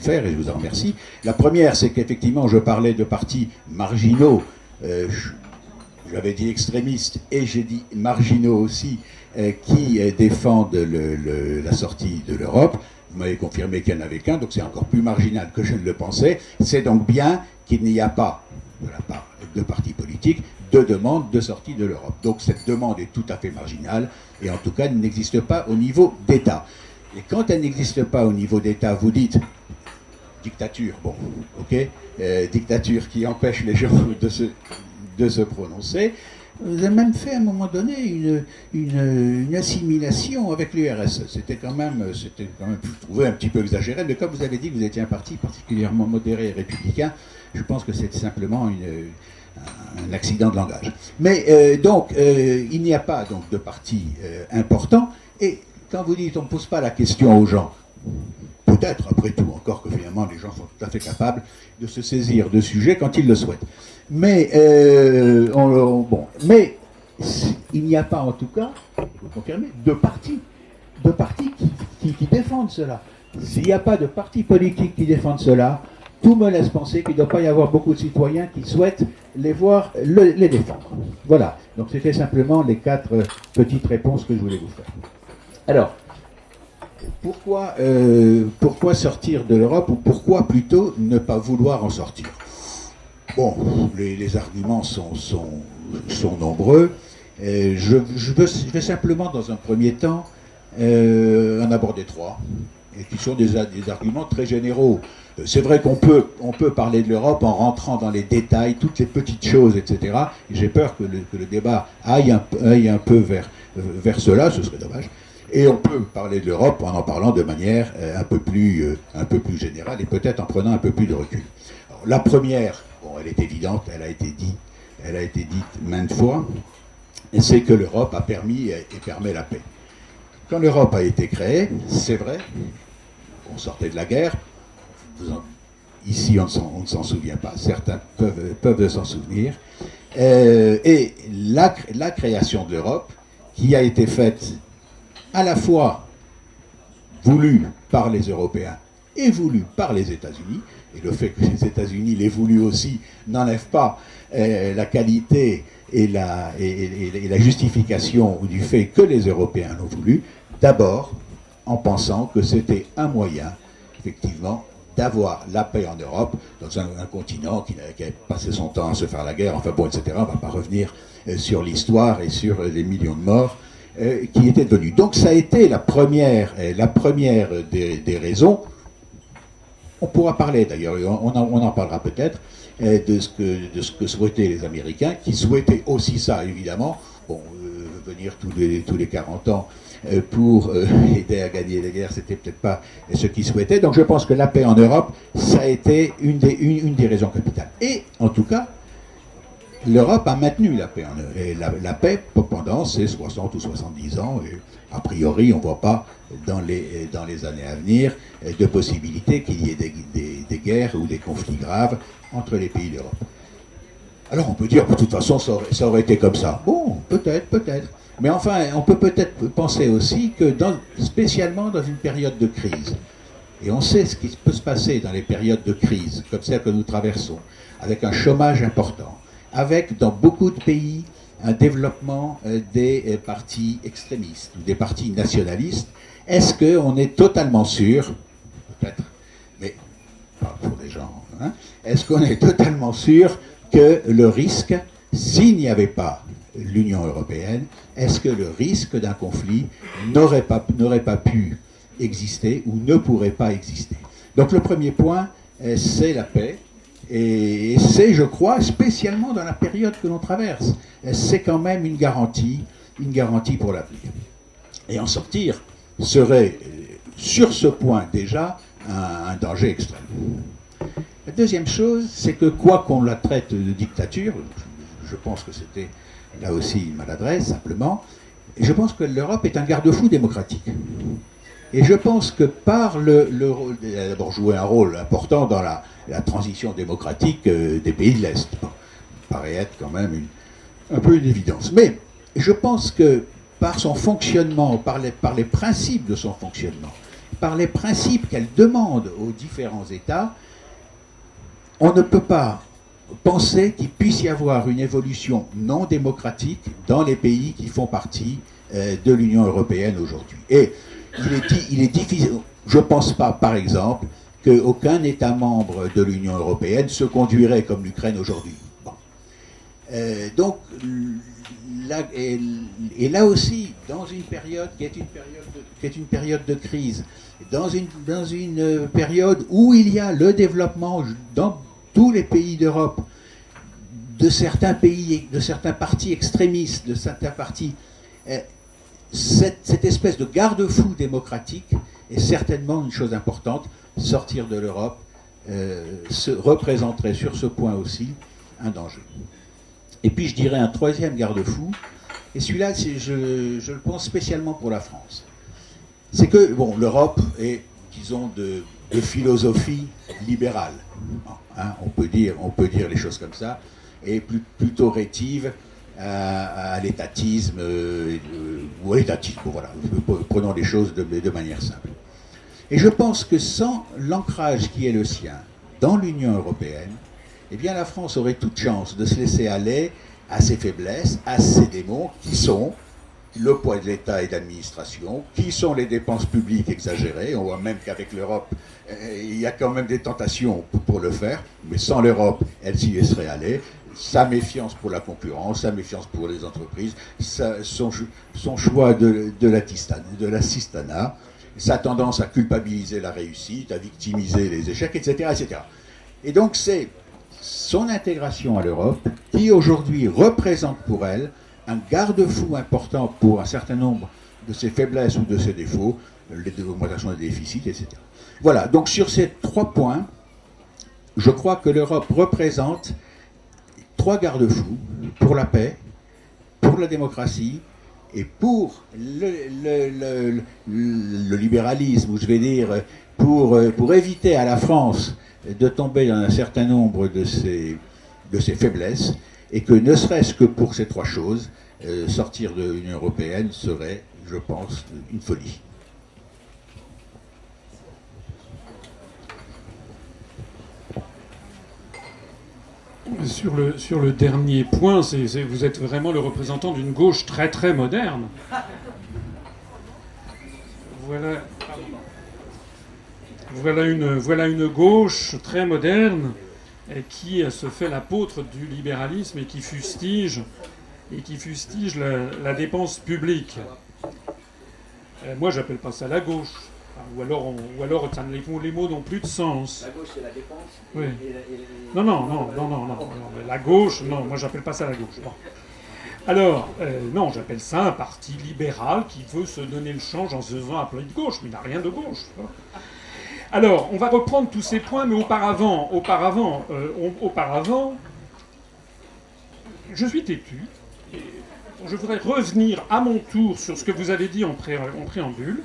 faire, et je vous en remercie. La première, c'est qu'effectivement je parlais de partis marginaux, j'avais dit extrémistes et j'ai dit marginaux aussi, qui défendent la sortie de l'Europe. Vous m'avez confirmé qu'il n'y en avait qu'un, donc c'est encore plus marginal que je ne le pensais. C'est donc bien qu'il n'y a pas, de la part de partis politiques, de demande de sortie de l'Europe. Donc cette demande est tout à fait marginale et en tout cas elle n'existe pas au niveau d'État. Et quand elle n'existe pas au niveau d'État, vous dites dictature, bon, ok, dictature qui empêche les gens de se prononcer. Vous avez même fait à un moment donné une assimilation avec l'URSS. C'était quand même, je trouvais un petit peu exagéré, mais comme vous avez dit que vous étiez un parti particulièrement modéré et républicain, je pense que c'est simplement un accident de langage. Mais donc, il n'y a pas donc de parti important, et quand vous dites on ne pose pas la question aux gens, peut-être après tout, encore que finalement les gens sont tout à fait capables de se saisir de sujets quand ils le souhaitent. Mais, mais il n'y a pas en tout cas, vous confirmez, de partis qui défendent cela. S'il n'y a pas de partis politiques qui défendent cela, tout me laisse penser qu'il ne doit pas y avoir beaucoup de citoyens qui souhaitent les voir les défendre. Voilà, donc c'était simplement les 4 petites réponses que je voulais vous faire. Alors, pourquoi sortir de l'Europe, ou pourquoi plutôt ne pas vouloir en sortir? Bon, les arguments sont nombreux. Je vais simplement, dans un premier temps, en aborder 3, et qui sont des arguments très généraux. C'est vrai qu'on peut parler de l'Europe en rentrant dans les détails, toutes les petites choses, etc. Et j'ai peur que le débat aille un peu vers cela, ce serait dommage. Et on peut parler de l'Europe en parlant de manière un peu plus générale et peut-être en prenant un peu plus de recul. Alors, la première, bon, elle est évidente, elle a été dite maintes fois, c'est que l'Europe a permis et permet la paix. Quand l'Europe a été créée, c'est vrai, on sortait de la guerre, ici on ne s'en souvient pas, certains peuvent s'en souvenir, et la création de l'Europe, qui a été faite à la fois voulu par les Européens et voulu par les États-Unis, et le fait que les États-Unis l'aient voulu aussi n'enlève pas la qualité et la justification du fait que les Européens l'ont voulu, d'abord en pensant que c'était un moyen, effectivement, d'avoir la paix en Europe, dans un continent qui avait passé son temps à se faire la guerre, enfin bon, etc. On ne va pas revenir sur l'histoire et sur les millions de morts qui étaient devenus. Donc ça a été la première des raisons. On pourra parler d'ailleurs, on en parlera peut-être, de ce que souhaitaient les Américains, qui souhaitaient aussi ça, évidemment, venir tous les 40 ans pour aider à gagner les guerres, c'était peut-être pas ce qu'ils souhaitaient. Donc je pense que la paix en Europe, ça a été une des raisons capitales. Et en tout cas, l'Europe a maintenu la paix la paix pendant ces 60 ou 70 ans, et a priori, on ne voit pas dans les années à venir de possibilité qu'il y ait des guerres ou des conflits graves entre les pays d'Europe. Alors on peut dire, de toute façon, ça aurait été comme ça. Bon, peut-être. Mais enfin, on peut peut-être penser aussi que, spécialement dans une période de crise, et on sait ce qui peut se passer dans les périodes de crise, comme celle que nous traversons, avec un chômage important, avec, dans beaucoup de pays, un développement des partis extrémistes ou des partis nationalistes, est-ce qu'on est totalement sûr, peut-être, mais pas pour des gens, hein, est-ce qu'on est totalement sûr que le risque, s'il n'y avait pas l'Union européenne, est-ce que le risque d'un conflit n'aurait pas pu exister ou ne pourrait pas exister? Donc le premier point, c'est la paix. Et c'est, je crois, spécialement dans la période que l'on traverse, c'est quand même une garantie pour l'avenir. Et en sortir serait, sur ce point déjà, un danger extrême. La deuxième chose, c'est que quoi qu'on la traite de dictature, je pense que c'était là aussi une maladresse, simplement, je pense que l'Europe est un garde-fou démocratique. Et je pense que par elle a d'abord joué un rôle important dans la transition démocratique des pays de l'Est. Bon, ça paraît être quand même un peu une évidence. Mais je pense que par son fonctionnement, par les principes de son fonctionnement, par les principes qu'elle demande aux différents États, on ne peut pas penser qu'il puisse y avoir une évolution non démocratique dans les pays qui font partie de l'Union européenne aujourd'hui. Et il est difficile. Je ne pense pas, par exemple, qu'aucun État membre de l'Union européenne se conduirait comme l'Ukraine aujourd'hui. Bon. Donc, et là aussi, dans une période qui est une période de crise, dans une période où il y a le développement dans tous les pays d'Europe de certains pays, de certains partis extrémistes, de certains partis, cette espèce de garde-fou démocratique est certainement une chose importante. Sortir de l'Europe se représenterait sur ce point aussi un danger. Et puis je dirais un troisième garde-fou, et celui-là, je le pense spécialement pour la France. C'est que, bon, l'Europe est, disons, de philosophie libérale. Hein, on peut dire les choses comme ça, et plutôt rétive à l'étatisme, ou à l'étatisme, voilà, prenons les choses de manière simple. Et je pense que sans l'ancrage qui est le sien dans l'Union européenne, eh bien la France aurait toute chance de se laisser aller à ses faiblesses, à ses démons, qui sont le poids de l'État et de l'administration, qui sont les dépenses publiques exagérées. On voit même qu'avec l'Europe, il y a quand même des tentations pour le faire, mais sans l'Europe, elle s'y laisserait aller. Sa méfiance pour la concurrence, sa méfiance pour les entreprises, son choix de l'assistanat, sa tendance à culpabiliser la réussite, à victimiser les échecs, etc. etc. Et donc c'est son intégration à l'Europe qui aujourd'hui représente pour elle un garde-fou important pour un certain nombre de ses faiblesses ou de ses défauts, l'augmentation des déficits, etc. Voilà, donc sur ces 3 points, je crois que l'Europe représente 3 garde-fous pour la paix, pour la démocratie et pour le libéralisme, ou je vais dire, pour éviter à la France de tomber dans un certain nombre de ses faiblesses, et que ne serait-ce que pour ces 3 choses, sortir de l'Union européenne serait, je pense, une folie. Sur le dernier point, vous êtes vraiment le représentant d'une gauche très très moderne. Voilà une gauche très moderne qui se fait l'apôtre du libéralisme et qui fustige la dépense publique. Moi, j'appelle pas ça la gauche. Ou alors les mots n'ont plus de sens. La gauche, c'est la dépense. Oui. Non. La gauche, non, moi j'appelle pas ça la gauche. Bon. Alors, non, j'appelle ça un parti libéral qui veut se donner le change en se faisant appeler de gauche, mais il n'a rien de gauche. Alors, on va reprendre tous ces points, mais auparavant, je suis têtu. Et je voudrais revenir à mon tour sur ce que vous avez dit en préambule.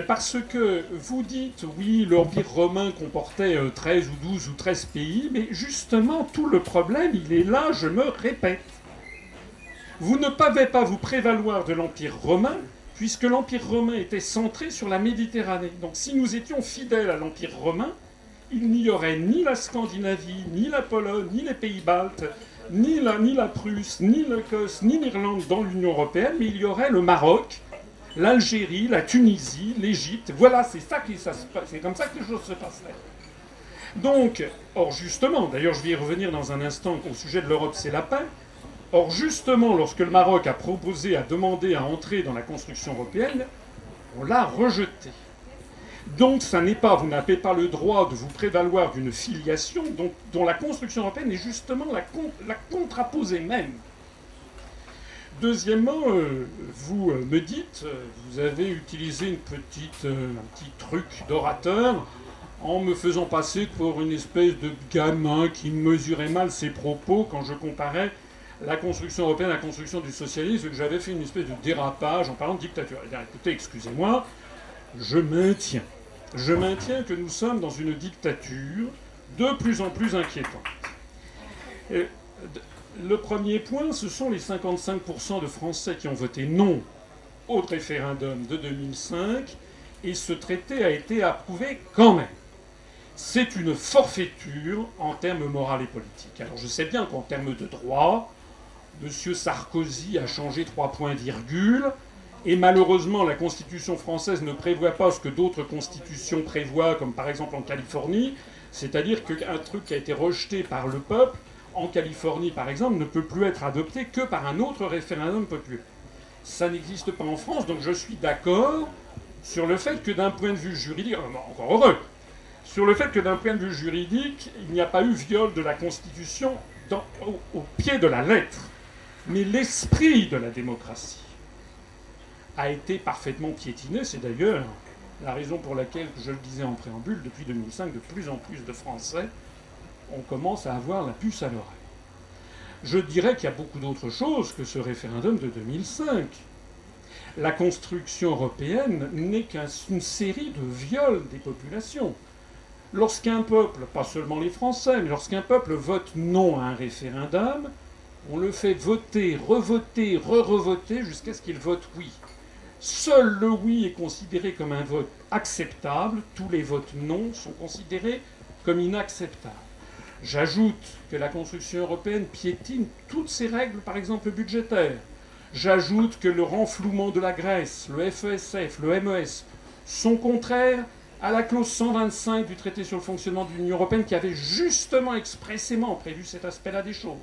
Parce que vous dites, oui, l'Empire romain comportait 13 ou 12 ou 13 pays, mais justement, tout le problème, il est là, je me répète. Vous ne pouvez pas vous prévaloir de l'Empire romain, puisque l'Empire romain était centré sur la Méditerranée. Donc si nous étions fidèles à l'Empire romain, il n'y aurait ni la Scandinavie, ni la Pologne, ni les Pays-Baltes, ni la Prusse, ni l'Écosse, ni l'Irlande dans l'Union européenne, mais il y aurait le Maroc, l'Algérie, la Tunisie, l'Égypte. Voilà, c'est comme ça que les choses se passeraient. Donc, or justement, d'ailleurs je vais y revenir dans un instant au sujet de l'Europe, c'est la paix. Or justement, lorsque le Maroc a demandé à entrer dans la construction européenne, on l'a rejeté. Donc vous n'avez pas le droit de vous prévaloir d'une filiation dont la construction européenne est justement la contraposée même. Deuxièmement, vous me dites, vous avez utilisé un petit truc d'orateur en me faisant passer pour une espèce de gamin qui mesurait mal ses propos quand je comparais la construction européenne à la construction du socialisme, et que j'avais fait une espèce de dérapage en parlant de dictature. Eh bien, écoutez, excusez-moi, je maintiens que nous sommes dans une dictature de plus en plus inquiétante. Le premier point, ce sont les 55% de Français qui ont voté non au référendum de 2005, et ce traité a été approuvé quand même. C'est une forfaiture en termes moraux et politiques. Alors je sais bien qu'en termes de droit, M. Sarkozy a changé 3 points virgule, et malheureusement la Constitution française ne prévoit pas ce que d'autres constitutions prévoient, comme par exemple en Californie, c'est-à-dire qu'un truc qui a été rejeté par le peuple, en Californie, par exemple, ne peut plus être adopté que par un autre référendum populaire. Ça n'existe pas en France, donc je suis d'accord sur le fait que d'un point de vue juridique, encore heureux, sur le fait que d'un point de vue juridique, il n'y a pas eu viol de la Constitution au pied de la lettre. Mais l'esprit de la démocratie a été parfaitement piétiné. C'est d'ailleurs la raison pour laquelle, je le disais en préambule, depuis 2005, de plus en plus de Français, on commence à avoir la puce à l'oreille. Je dirais qu'il y a beaucoup d'autres choses que ce référendum de 2005. La construction européenne n'est qu'une série de viols des populations. Lorsqu'un peuple, pas seulement les Français, mais lorsqu'un peuple vote non à un référendum, on le fait voter, revoter, re-revoter jusqu'à ce qu'il vote oui. Seul le oui est considéré comme un vote acceptable, tous les votes non sont considérés comme inacceptables. J'ajoute que la construction européenne piétine toutes ses règles, par exemple budgétaires. J'ajoute que le renflouement de la Grèce, le FESF, le MES, sont contraires à la clause 125 du traité sur le fonctionnement de l'Union européenne qui avait justement expressément prévu cet aspect-là des choses.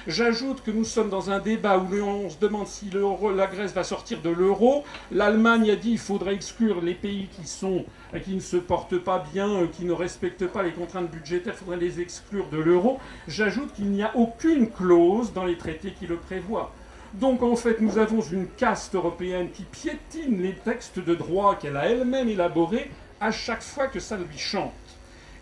J'ajoute que nous sommes dans un débat où on se demande si la Grèce va sortir de l'euro. L'Allemagne a dit qu'il faudrait exclure les pays qui ne se portent pas bien, qui ne respectent pas les contraintes budgétaires, il faudrait les exclure de l'euro. J'ajoute qu'il n'y a aucune clause dans les traités qui le prévoient. Donc en fait, nous avons une caste européenne qui piétine les textes de droit qu'elle a elle-même élaborés à chaque fois que ça lui chante.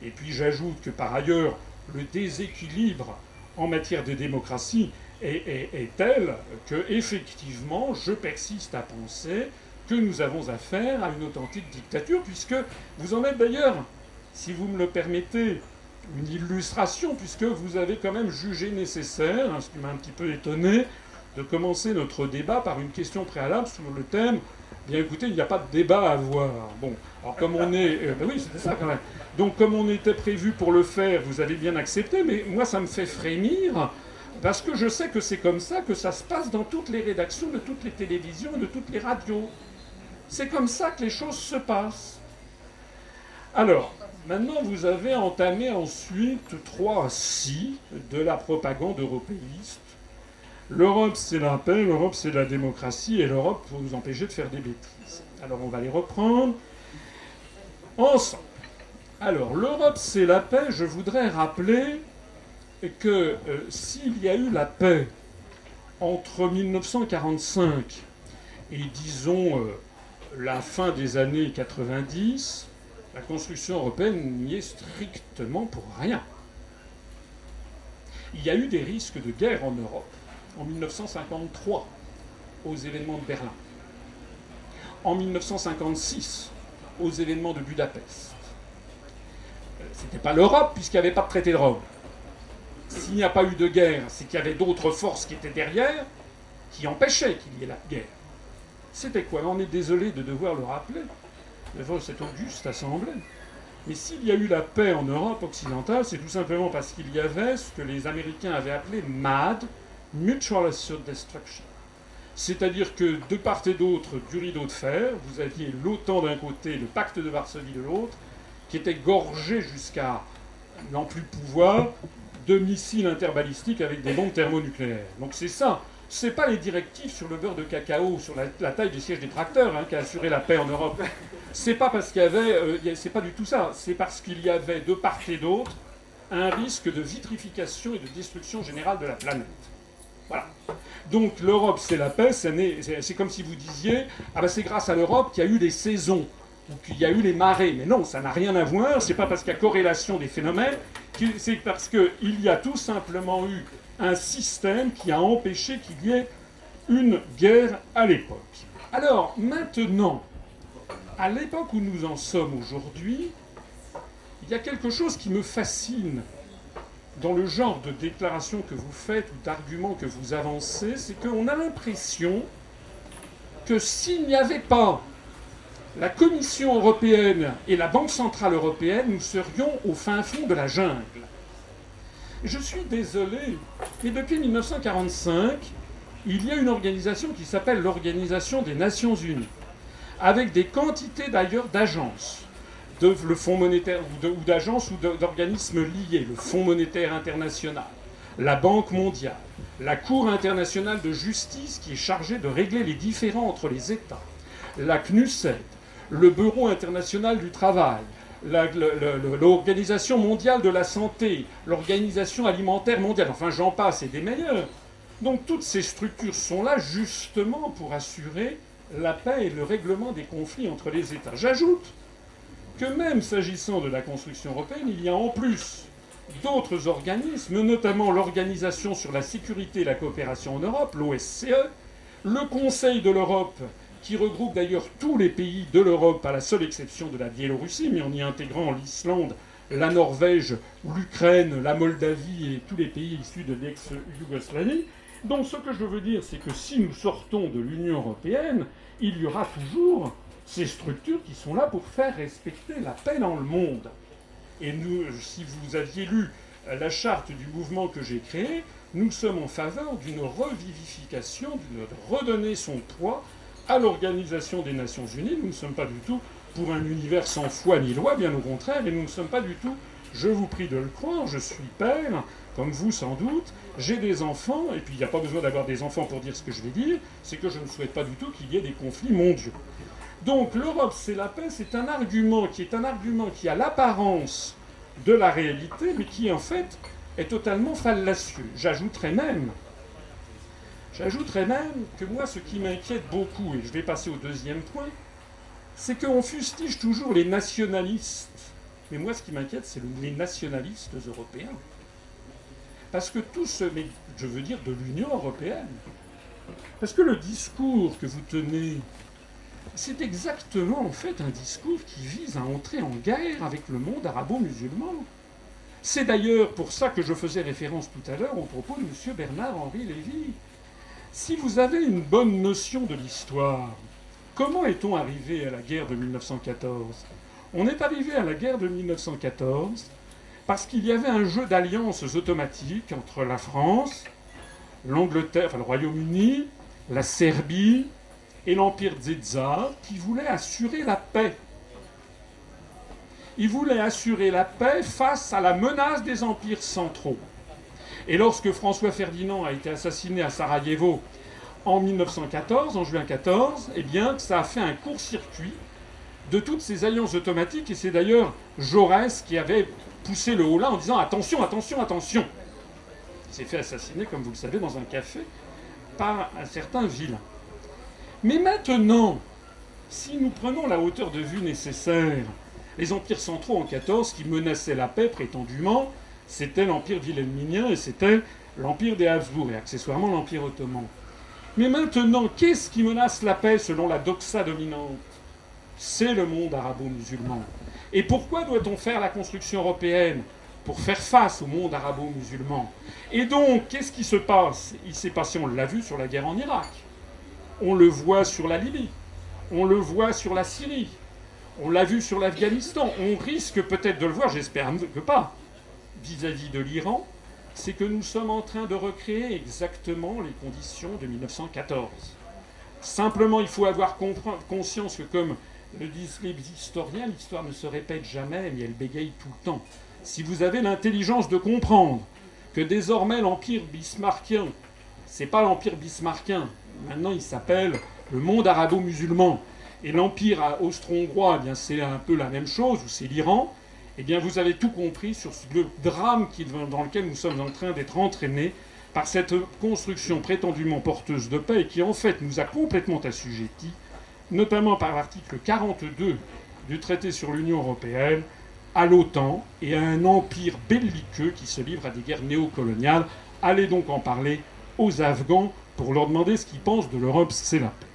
Et puis j'ajoute que par ailleurs, le déséquilibre en matière de démocratie est tel que, effectivement, je persiste à penser que nous avons affaire à une authentique dictature, puisque vous en êtes d'ailleurs, si vous me le permettez, une illustration, puisque vous avez quand même jugé nécessaire, ce qui m'a un petit peu étonné, de commencer notre débat par une question préalable sur le thème « Bien écoutez, il n'y a pas de débat à avoir ». Bon, alors comme on est... ben oui, c'était ça quand même. Donc comme on était prévu pour le faire, vous avez bien accepté, mais moi ça me fait frémir, parce que je sais que c'est comme ça que ça se passe dans toutes les rédactions de toutes les télévisions et de toutes les radios. C'est comme ça que les choses se passent. Alors, maintenant vous avez entamé ensuite 3 si de la propagande européiste. L'Europe c'est la paix, l'Europe c'est la démocratie, et l'Europe pour nous empêcher de faire des bêtises. Alors on va les reprendre ensemble. Alors, l'Europe, c'est la paix. Je voudrais rappeler que s'il y a eu la paix entre 1945 et, disons, la fin des années 90, la construction européenne n'y est strictement pour rien. Il y a eu des risques de guerre en Europe en 1953, aux événements de Berlin. En 1956, aux événements de Budapest. C'était pas l'Europe, puisqu'il n'y avait pas de traité de Rome. S'il n'y a pas eu de guerre, c'est qu'il y avait d'autres forces qui étaient derrière, qui empêchaient qu'il y ait la guerre. C'était quoi? On est désolé de devoir le rappeler, devant cette auguste assemblée. Mais s'il y a eu la paix en Europe occidentale, c'est tout simplement parce qu'il y avait ce que les Américains avaient appelé MAD, Mutual Assured Destruction. C'est-à-dire que de part et d'autre du rideau de fer, vous aviez l'OTAN d'un côté, le pacte de Varsovie de l'autre, qui était gorgé jusqu'à n'en plus pouvoir de missiles interbalistiques avec des bombes thermonucléaires. Donc c'est ça. C'est pas les directives sur le beurre de cacao, sur la taille des sièges des tracteurs, qui a assuré la paix en Europe. C'est pas parce qu'il y avait... c'est pas du tout ça. C'est parce qu'il y avait de part et d'autre un risque de vitrification et de destruction générale de la planète. Voilà. Donc l'Europe, c'est la paix. C'est comme si vous disiez « Ah ben c'est grâce à l'Europe qu'il y a eu les saisons » ou qu'il y a eu les marées. Mais non, ça n'a rien à voir. C'est pas parce qu'il y a corrélation des phénomènes, c'est parce qu'il y a tout simplement eu un système qui a empêché qu'il y ait une guerre à l'époque. Alors, maintenant, à l'époque où nous en sommes aujourd'hui, il y a quelque chose qui me fascine dans le genre de déclaration que vous faites ou d'arguments que vous avancez, c'est qu'on a l'impression que s'il n'y avait pas la Commission européenne et la Banque centrale européenne, nous serions au fin fond de la jungle. Je suis désolé, mais depuis 1945, il y a une organisation qui s'appelle l'Organisation des Nations Unies, avec des quantités d'ailleurs d'agences, le Fonds monétaire ou d'agences ou d'organismes liés, le Fonds monétaire international, la Banque mondiale, la Cour internationale de justice qui est chargée de régler les différends entre les États, la CNUSET, le Bureau international du travail, l'Organisation mondiale de la santé, l'Organisation alimentaire mondiale, enfin j'en passe et des meilleurs. Donc toutes ces structures sont là justement pour assurer la paix et le règlement des conflits entre les États. J'ajoute que même s'agissant de la construction européenne, il y a en plus d'autres organismes, notamment l'Organisation sur la sécurité et la coopération en Europe, l'OSCE, le Conseil de l'Europe, qui regroupe d'ailleurs tous les pays de l'Europe, à la seule exception de la Biélorussie, mais en y intégrant l'Islande, la Norvège, l'Ukraine, la Moldavie et tous les pays issus de l'ex-Yougoslavie. Donc ce que je veux dire, c'est que si nous sortons de l'Union européenne, il y aura toujours ces structures qui sont là pour faire respecter la paix dans le monde. Et nous, si vous aviez lu la charte du mouvement que j'ai créé, nous sommes en faveur d'une revivification, de redonner son poids à l'Organisation des Nations Unies. Nous ne sommes pas du tout pour un univers sans foi ni loi, bien au contraire, et nous ne sommes pas du tout, je vous prie de le croire, je suis père, comme vous sans doute, j'ai des enfants, et puis il n'y a pas besoin d'avoir des enfants pour dire ce que je vais dire, c'est que je ne souhaite pas du tout qu'il y ait des conflits mondiaux. Donc l'Europe, c'est la paix, c'est un argument qui a l'apparence de la réalité, mais qui en fait est totalement fallacieux. J'ajouterais même que moi, ce qui m'inquiète beaucoup, et je vais passer au deuxième point, c'est qu'on fustige toujours les nationalistes. Mais moi, ce qui m'inquiète, c'est les nationalistes européens. Parce que tout ce... Mais je veux dire de l'Union européenne. Parce que le discours que vous tenez, c'est exactement en fait un discours qui vise à entrer en guerre avec le monde arabo-musulman. C'est d'ailleurs pour ça que je faisais référence tout à l'heure au propos de M. Bernard-Henri Lévy. Si vous avez une bonne notion de l'histoire, comment est-on arrivé à la guerre de 1914 ? On est arrivé à la guerre de 1914 parce qu'il y avait un jeu d'alliances automatiques entre la France, l'Angleterre, enfin le Royaume-Uni, la Serbie et l'Empire Tsar qui voulaient assurer la paix. Ils voulaient assurer la paix face à la menace des empires centraux. Et lorsque François Ferdinand a été assassiné à Sarajevo en 1914, en juin 14, eh bien, ça a fait un court-circuit de toutes ces alliances automatiques. Et c'est d'ailleurs Jaurès qui avait poussé le haut-là en disant « Attention, attention, attention !» Il s'est fait assassiner, comme vous le savez, dans un café par un certain vilain. Mais maintenant, si nous prenons la hauteur de vue nécessaire, les empires centraux en 14 qui menaçaient la paix prétendument, c'était l'empire wilhelminien et c'était l'empire des Habsbourg et accessoirement l'empire ottoman. Mais maintenant, qu'est-ce qui menace la paix selon la doxa dominante ? C'est le monde arabo-musulman. Et pourquoi doit-on faire la construction européenne ? Pour faire face au monde arabo-musulman. Et donc, qu'est-ce qui se passe ? Il s'est passé, on l'a vu sur la guerre en Irak. On le voit sur la Libye. On le voit sur la Syrie. On l'a vu sur l'Afghanistan. On risque peut-être de le voir, j'espère que pas, vis-à-vis de l'Iran, c'est que nous sommes en train de recréer exactement les conditions de 1914. Simplement, il faut avoir conscience que, comme le disent les historiens, l'histoire ne se répète jamais, mais elle bégaye tout le temps. Si vous avez l'intelligence de comprendre que désormais l'empire bismarckien, c'est pas l'empire bismarckien, maintenant il s'appelle le monde arabo-musulman, et l'empire austro-hongrois, eh bien c'est un peu la même chose, ou c'est l'Iran, eh bien vous avez tout compris sur le drame dans lequel nous sommes en train d'être entraînés par cette construction prétendument porteuse de paix et qui en fait nous a complètement assujettis, notamment par l'article 42 du traité sur l'Union européenne, à l'OTAN et à un empire belliqueux qui se livre à des guerres néocoloniales. Allez donc en parler aux Afghans pour leur demander ce qu'ils pensent de l'Europe, c'est la paix.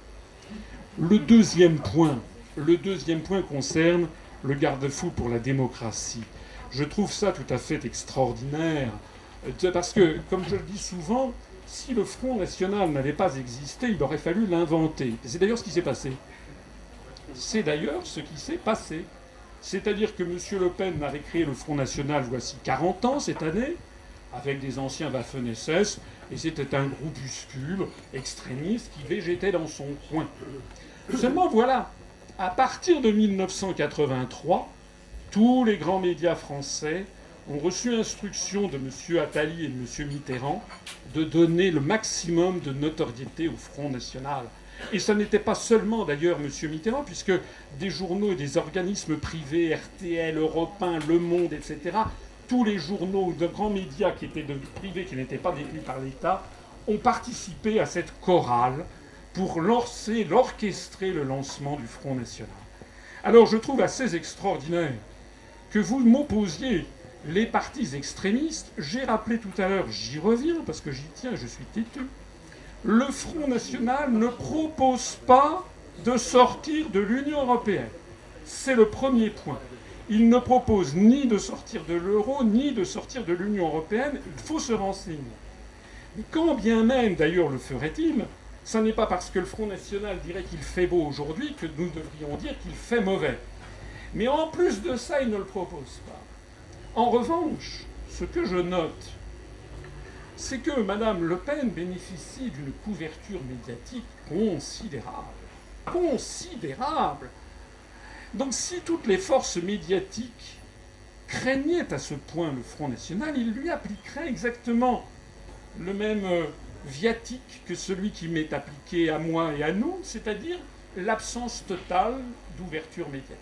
Le deuxième point concerne le garde-fou pour la démocratie. Je trouve ça tout à fait extraordinaire, parce que, comme je le dis souvent, si le Front National n'avait pas existé, il aurait fallu l'inventer. Et c'est d'ailleurs ce qui s'est passé. C'est-à-dire que M. Le Pen avait créé le Front National voici 40 ans cette année, avec des anciens Waffen-SS, et c'était un groupuscule extrémiste qui végétait dans son coin. Seulement voilà, à partir de 1983, tous les grands médias français ont reçu instruction de M. Attali et de M. Mitterrand de donner le maximum de notoriété au Front National. Et ça n'était pas seulement d'ailleurs M. Mitterrand, puisque des journaux et des organismes privés, RTL, Europe 1, Le Monde, etc., tous les journaux de grands médias qui étaient privés, qui n'étaient pas détenus par l'État, ont participé à cette chorale pour orchestrer le lancement du Front National. Alors je trouve assez extraordinaire que vous m'opposiez les partis extrémistes. J'ai rappelé tout à l'heure, j'y reviens parce que j'y tiens, je suis têtu. Le Front National ne propose pas de sortir de l'Union européenne. C'est le premier point. Il ne propose ni de sortir de l'euro, ni de sortir de l'Union européenne. Il faut se renseigner. Mais quand bien même, d'ailleurs, le ferait-il, ce n'est pas parce que le Front National dirait qu'il fait beau aujourd'hui que nous devrions dire qu'il fait mauvais. Mais en plus de ça, il ne le propose pas. En revanche, ce que je note, c'est que Mme Le Pen bénéficie d'une couverture médiatique considérable. Considérable. Donc si toutes les forces médiatiques craignaient à ce point le Front National, ils lui appliqueraient exactement le même viatique que celui qui m'est appliqué à moi et à nous, c'est-à-dire l'absence totale d'ouverture médiatique.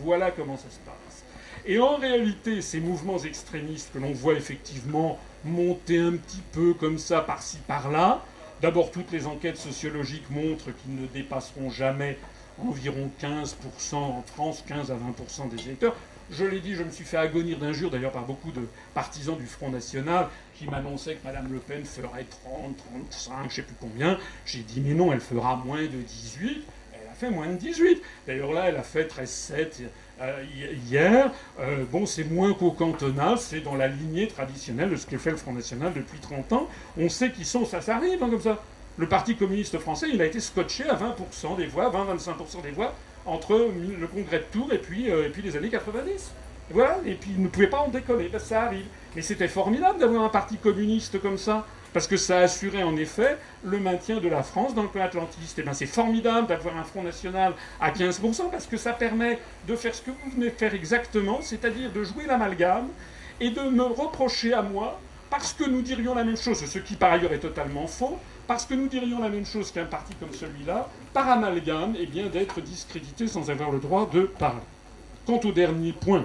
Voilà comment ça se passe. Et en réalité, ces mouvements extrémistes que l'on voit effectivement monter un petit peu comme ça, par-ci, par-là, d'abord toutes les enquêtes sociologiques montrent qu'ils ne dépasseront jamais environ 15% en France, 15 à 20% des électeurs. Je l'ai dit, je me suis fait agonir d'injures, d'ailleurs par beaucoup de partisans du Front National, qui m'annonçaient que Mme Le Pen ferait 30, 35, je ne sais plus combien. J'ai dit, mais non, elle fera moins de 18. Elle a fait moins de 18. D'ailleurs là, elle a fait 13,7 hier. Bon, c'est moins qu'au cantonal, c'est dans la lignée traditionnelle de ce que fait le Front National depuis 30 ans. On sait qui sont, ça arrive hein, comme ça. Le Parti communiste français, il a été scotché à 20% des voix, 20-25% des voix, entre le congrès de Tours et puis les années 90. Voilà, et puis il ne pouvait pas en décoller, ben, ça arrive. Mais c'était formidable d'avoir un parti communiste comme ça, parce que ça assurait en effet le maintien de la France dans le plan atlantiste. Et bien c'est formidable d'avoir un Front National à 15%, parce que ça permet de faire ce que vous venez de faire exactement, c'est-à-dire de jouer l'amalgame et de me reprocher à moi, parce que nous dirions la même chose, ce qui par ailleurs est totalement faux, parce que nous dirions la même chose qu'un parti comme celui-là, par amalgame, eh bien d'être discrédité sans avoir le droit de parler. Quant au dernier point,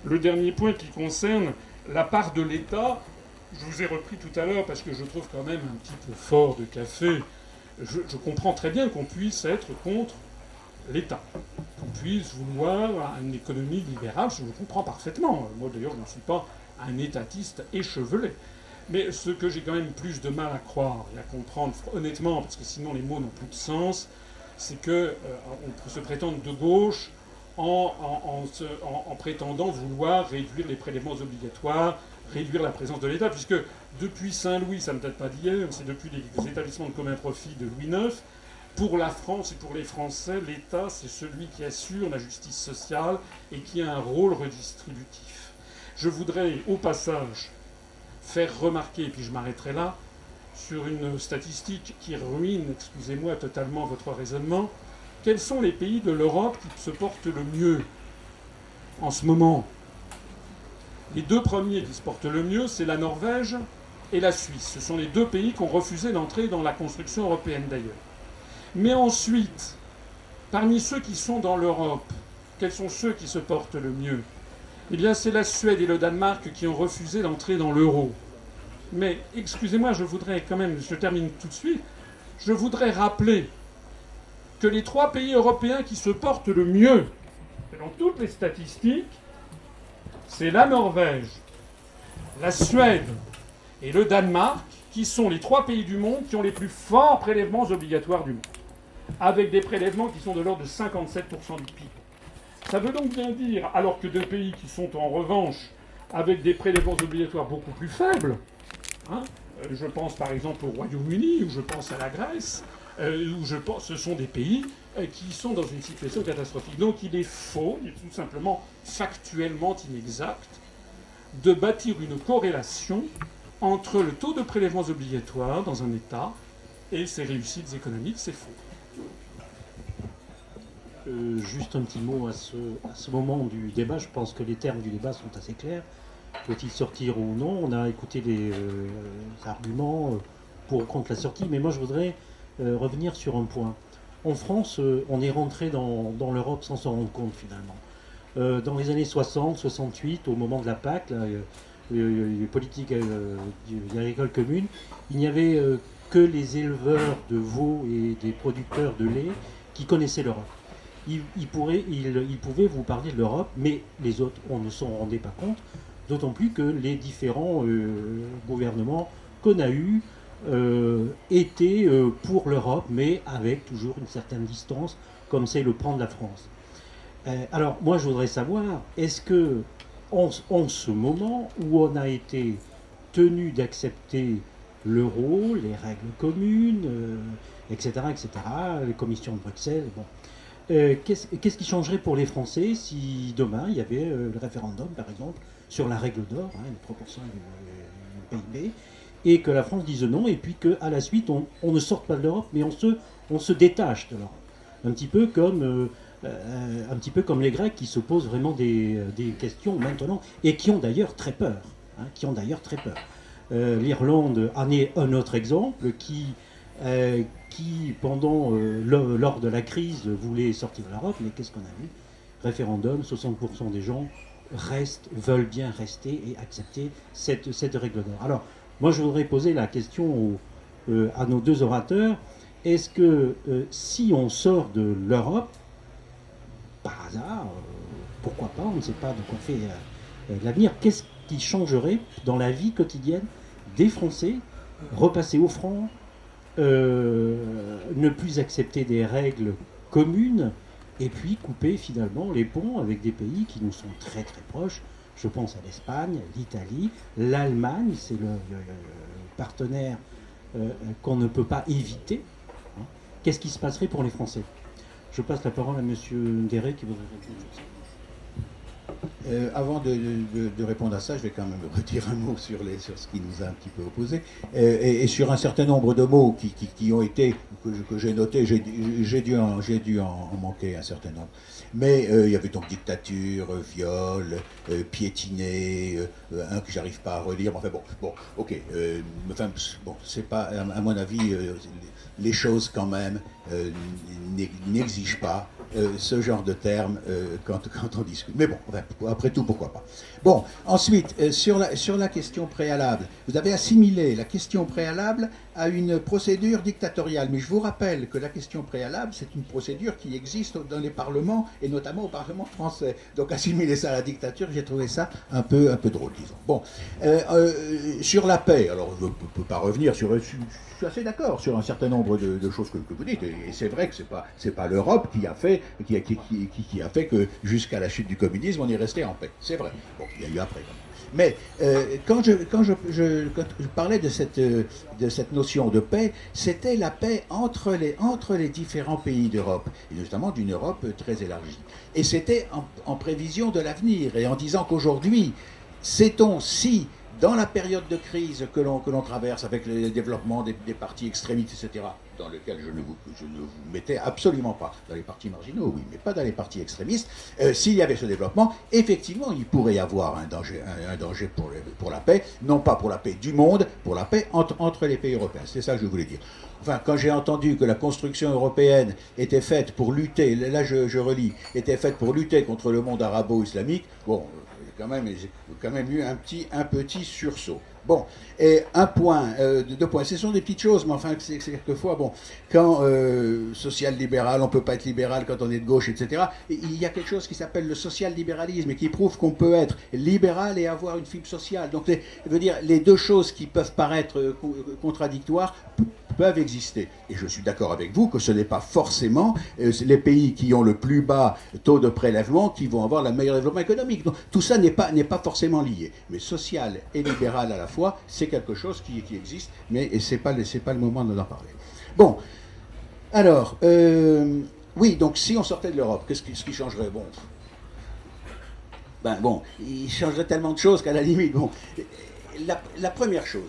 le dernier point qui concerne la part de l'État, je vous ai repris tout à l'heure parce que je trouve quand même un petit peu fort de café. Je comprends très bien qu'on puisse être contre l'État, qu'on puisse vouloir une économie libérale, je le comprends parfaitement. Moi d'ailleurs je ne suis pas un étatiste échevelé. Mais ce que j'ai quand même plus de mal à croire et à comprendre honnêtement, parce que sinon les mots n'ont plus de sens, c'est qu'on peut se prétendre de gauche en prétendant vouloir réduire les prélèvements obligatoires, réduire la présence de l'État, puisque depuis Saint-Louis, ça ne date pas d'hier, c'est depuis les établissements de commun profit de Louis IX, pour la France et pour les Français, l'État, c'est celui qui assure la justice sociale et qui a un rôle redistributif. Je voudrais, au passage, faire remarquer, et puis je m'arrêterai là, sur une statistique qui ruine, excusez-moi, totalement votre raisonnement. Quels sont les pays de l'Europe qui se portent le mieux en ce moment? Les deux premiers qui se portent le mieux, c'est la Norvège et la Suisse. Ce sont les deux pays qui ont refusé d'entrer dans la construction européenne d'ailleurs. Mais ensuite, parmi ceux qui sont dans l'Europe, quels sont ceux qui se portent le mieux? Eh bien, c'est la Suède et le Danemark qui ont refusé d'entrer dans l'euro. Mais, excusez-moi, je voudrais quand même, je termine tout de suite, je voudrais rappeler que les trois pays européens qui se portent le mieux, selon toutes les statistiques, c'est la Norvège, la Suède et le Danemark, qui sont les trois pays du monde qui ont les plus forts prélèvements obligatoires du monde, avec des prélèvements qui sont de l'ordre de 57% du PIB. Ça veut donc bien dire, alors que deux pays qui sont en revanche avec des prélèvements obligatoires beaucoup plus faibles, hein, je pense par exemple au Royaume-Uni, ou je pense à la Grèce, où je pense ce sont des pays qui sont dans une situation catastrophique. Donc il est faux, il est tout simplement factuellement inexact de bâtir une corrélation entre le taux de prélèvements obligatoires dans un État et ses réussites économiques, c'est faux. Juste un petit mot à ce moment du débat. Je pense que les termes du débat sont assez clairs. faut-il sortir ou non? On a écouté les arguments pour ou contre la sortie, mais moi je voudrais revenir sur un point. En France, on est rentré dans l'Europe sans s'en rendre compte finalement. Dans les années 60, 68, au moment de la PAC, là, les politiques agricoles communes, il n'y avait que les éleveurs de veaux et des producteurs de lait qui connaissaient l'Europe. Ils pouvaient vous parler de l'Europe, mais les autres, on ne s'en rendait pas compte, d'autant plus que les différents gouvernements qu'on a eus étaient pour l'Europe, mais avec toujours une certaine distance, comme c'est le plan de la France. Alors, moi, je voudrais savoir, est-ce que, en ce moment où on a été tenu d'accepter l'euro, les règles communes, etc., les commissions de Bruxelles, bon, qu'est-ce qui changerait pour les Français si demain il y avait le référendum, par exemple, sur la règle d'or, une proportion du PIB, et que la France dise non, et puis qu'à la suite on ne sorte pas de l'Europe, mais on se détache de l'Europe. Un petit peu comme les Grecs qui se posent vraiment des questions maintenant, et qui ont d'ailleurs très peur. L'Irlande en est un autre exemple qui lors de la crise, voulait sortir de l'Europe, mais qu'est-ce qu'on a vu? Référendum, 60% des gens veulent bien rester et accepter cette règle d'or. Alors, moi, je voudrais poser la question à nos deux orateurs. Est-ce que si on sort de l'Europe, par hasard, pourquoi pas, on ne sait pas de quoi fait l'avenir, qu'est-ce qui changerait dans la vie quotidienne des Français? Repasser au franc, ne plus accepter des règles communes, et puis couper finalement les ponts avec des pays qui nous sont très très proches. Je pense à l'Espagne, l'Italie, l'Allemagne, c'est le partenaire qu'on ne peut pas éviter. Qu'est-ce qui se passerait pour les Français? Je passe la parole à M. Derret qui voudrait répondre sur ça. Avant de répondre à ça, je vais quand même redire un mot sur ce qui nous a un petit peu opposés et sur un certain nombre de mots qui ont été, que j'ai notés, j'ai dû en manquer un certain nombre. Mais il y avait donc dictature, viol, piétiner, un que j'arrive pas à relire, enfin bon, ok, c'est pas, à mon avis, les choses quand même n'exigent pas ce genre de termes quand on discute. Mais bon, après tout, pourquoi pas. Bon, ensuite, sur la question préalable, vous avez assimilé la question préalable à une procédure dictatoriale. Mais je vous rappelle que la question préalable, c'est une procédure qui existe dans les parlements, et notamment au Parlement français. Donc assimiler ça à la dictature, j'ai trouvé ça un peu drôle, disons. Bon, sur la paix, alors je ne peux pas revenir sur... Je suis assez d'accord sur un certain nombre de choses que vous dites, et c'est vrai que c'est pas l'Europe qui a fait que jusqu'à la chute du communisme on est resté en paix. C'est vrai. Bon, il y a eu après. Mais quand je parlais de cette notion de paix, c'était la paix entre les différents pays d'Europe, et notamment d'une Europe très élargie. Et c'était en prévision de l'avenir, et en disant qu'aujourd'hui, sait-on si dans la période de crise que l'on traverse avec le développement des partis extrémistes, etc., dans lequel je ne vous mettais absolument pas, dans les partis marginaux, oui, mais pas dans les partis extrémistes, s'il y avait ce développement, effectivement, il pourrait y avoir un danger pour la paix, non pas pour la paix du monde, pour la paix entre les pays européens. C'est ça que je voulais dire. Enfin, quand j'ai entendu que la construction européenne était faite pour lutter, là je relis, était faite pour lutter contre le monde arabo-islamique, bon... J'ai quand même eu un petit sursaut. Bon, et deux points. Ce sont des petites choses, mais enfin, c'est quelquefois, bon, quand social-libéral, on ne peut pas être libéral quand on est de gauche, etc. Il y a quelque chose qui s'appelle le social-libéralisme et qui prouve qu'on peut être libéral et avoir une fibre sociale. Donc, je veux dire, les deux choses qui peuvent paraître contradictoires peuvent exister. Et je suis d'accord avec vous que ce n'est pas forcément les pays qui ont le plus bas taux de prélèvement qui vont avoir le meilleur développement économique. Donc, tout ça n'est pas forcément lié. Mais social et libéral à la fois, c'est quelque chose qui existe, mais ce n'est pas le moment d'en parler. Bon, alors, oui, donc si on sortait de l'Europe, ce qui changerait? Bon, il changerait tellement de choses qu'à la limite, bon... La première chose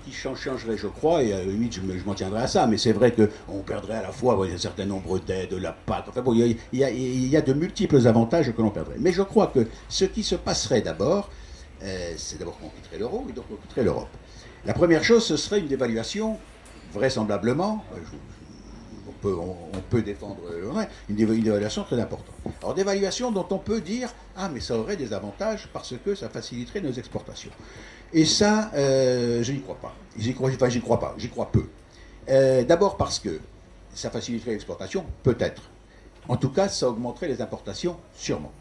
qui changerait, je crois, et à la limite je m'en tiendrai à ça, mais c'est vrai qu'on perdrait à la fois un certain nombre d'aides, la PAC, enfin bon, il y a de multiples avantages que l'on perdrait. Mais je crois que ce qui se passerait d'abord, c'est d'abord qu'on quitterait l'euro et donc on quitterait l'Europe. La première chose, ce serait une dévaluation, vraisemblablement, on peut défendre une dévaluation très importante. Alors dévaluation dont on peut dire ah mais ça aurait des avantages parce que ça faciliterait nos exportations. Et ça, je n'y crois pas. J'y crois peu. D'abord parce que ça faciliterait l'exportation, peut-être. En tout cas, ça augmenterait les importations, sûrement.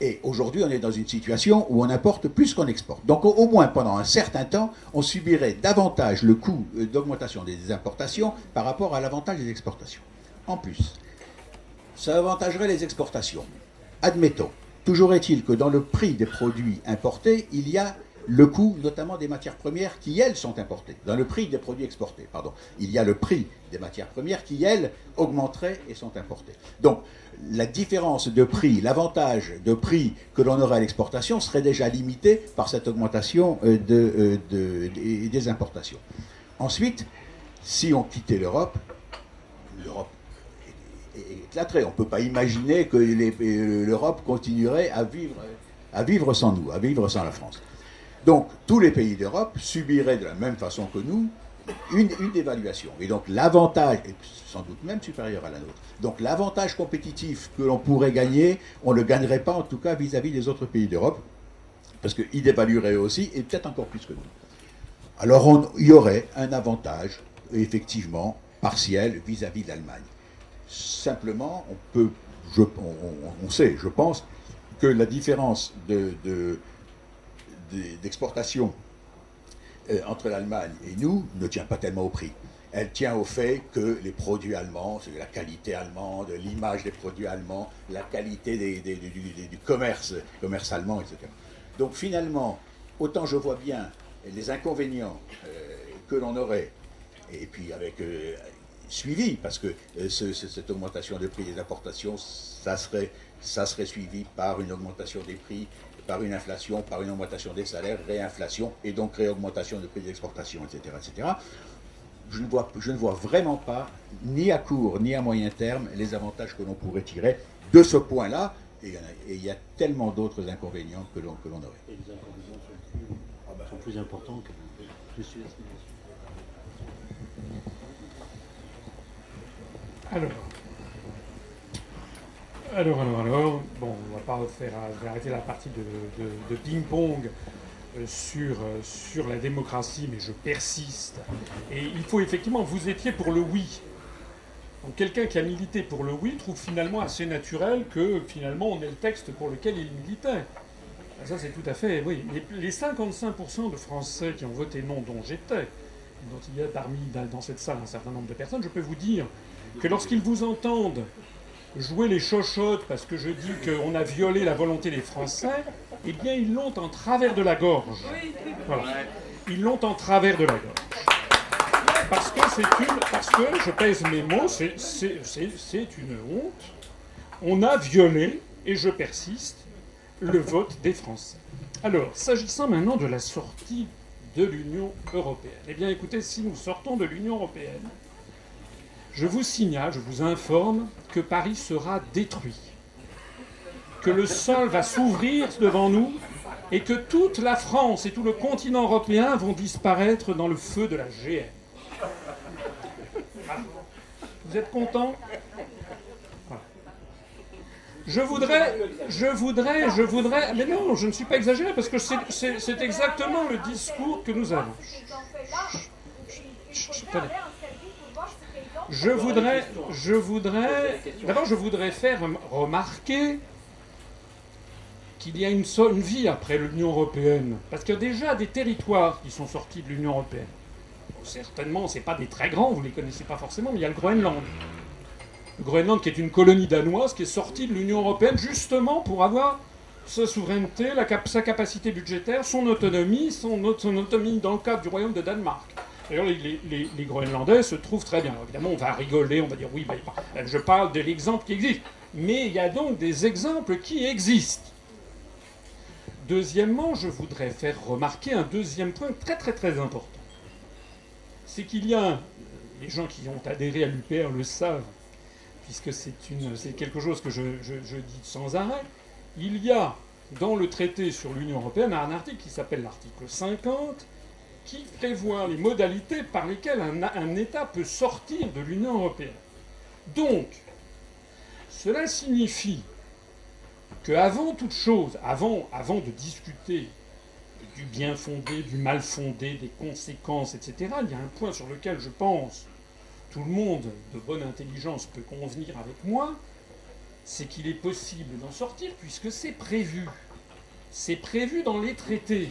Et aujourd'hui, on est dans une situation où on importe plus qu'on exporte. Donc au moins pendant un certain temps, on subirait davantage le coût d'augmentation des importations par rapport à l'avantage des exportations. En plus, ça avantagerait les exportations. Admettons, toujours est-il que dans le prix des produits importés, il y a le coût notamment des matières premières qui, elles, sont importées. Dans le prix des produits exportés, pardon. Il y a le prix des matières premières qui, elles, augmenteraient et sont importées. Donc, la différence de prix, l'avantage de prix que l'on aurait à l'exportation serait déjà limité par cette augmentation des importations. Ensuite, si on quittait l'Europe éclaterait. On ne peut pas imaginer que l'Europe continuerait à vivre sans nous, à vivre sans la France. Donc, tous les pays d'Europe subiraient de la même façon que nous une dévaluation. Et donc, l'avantage est sans doute même supérieur à la nôtre. Donc, l'avantage compétitif que l'on pourrait gagner, on ne le gagnerait pas, en tout cas, vis-à-vis des autres pays d'Europe, parce qu'ils dévalueraient aussi, et peut-être encore plus que nous. Alors, il y aurait un avantage, effectivement, partiel vis-à-vis de l'Allemagne. Simplement, on sait, je pense, que la différence d'exportation entre l'Allemagne et nous ne tient pas tellement au prix. Elle tient au fait que les produits allemands, c'est la qualité allemande, l'image des produits allemands, la qualité du commerce allemand, etc. Donc finalement, autant je vois bien les inconvénients que l'on aurait, et puis avec suivi, parce que cette augmentation des prix des importations, ça serait suivi par une augmentation des prix, par une inflation, par une augmentation des salaires, réinflation, et donc réaugmentation des prix d'exportation, etc., etc. Je ne vois vraiment pas, ni à court ni à moyen terme, les avantages que l'on pourrait tirer de ce point-là, et il y a tellement d'autres inconvénients que l'on aurait. Et les inconvénients sont plus importants que je suis Alors, bon, on va pas faire, je vais arrêter la partie de ping-pong sur la démocratie, mais je persiste. Et il faut effectivement, vous étiez pour le oui. Donc quelqu'un qui a milité pour le oui trouve finalement assez naturel que finalement on ait le texte pour lequel il militait. Ça c'est tout à fait, oui. Les 55% de Français qui ont voté non, dont j'étais, dont il y a dans cette salle un certain nombre de personnes, je peux vous dire que lorsqu'ils vous entendent jouer les chochottes parce que je dis qu'on a violé la volonté des Français, eh bien ils l'ont en travers de la gorge. Voilà. Ils l'ont en travers de la gorge. Parce que je pèse mes mots, c'est une honte. On a violé, et je persiste, le vote des Français. Alors, s'agissant maintenant de la sortie de l'Union européenne. Eh bien écoutez, si nous sortons de l'Union européenne, je vous signale, je vous informe que Paris sera détruit, que le sol va s'ouvrir devant nous et que toute la France et tout le continent européen vont disparaître dans le feu de la GN. Vous êtes contents ? Voilà. Je voudrais, mais non, je ne suis pas exagéré parce que c'est exactement le discours que nous avons. D'abord, je voudrais faire remarquer qu'il y a une vie après l'Union européenne. Parce qu'il y a déjà des territoires qui sont sortis de l'Union européenne. Certainement, ce n'est pas des très grands, vous ne les connaissez pas forcément, mais il y a le Groenland. Le Groenland qui est une colonie danoise qui est sortie de l'Union européenne justement pour avoir sa souveraineté, sa capacité budgétaire, son autonomie dans le cadre du royaume de Danemark. D'ailleurs, les Groenlandais se trouvent très bien. Alors, évidemment, on va rigoler, on va dire oui, je parle de l'exemple qui existe. Mais il y a donc des exemples qui existent. Deuxièmement, je voudrais faire remarquer un deuxième point très très très important. C'est qu'il y a, les gens qui ont adhéré à l'UPR le savent, puisque c'est quelque chose que je dis sans arrêt, il y a dans le traité sur l'Union européenne, un article qui s'appelle l'article 50, qui prévoit les modalités par lesquelles un État peut sortir de l'Union européenne. Donc, cela signifie qu'avant toute chose, avant de discuter du bien fondé, du mal fondé, des conséquences, etc., il y a un point sur lequel je pense tout le monde de bonne intelligence peut convenir avec moi, c'est qu'il est possible d'en sortir puisque c'est prévu. C'est prévu dans les traités.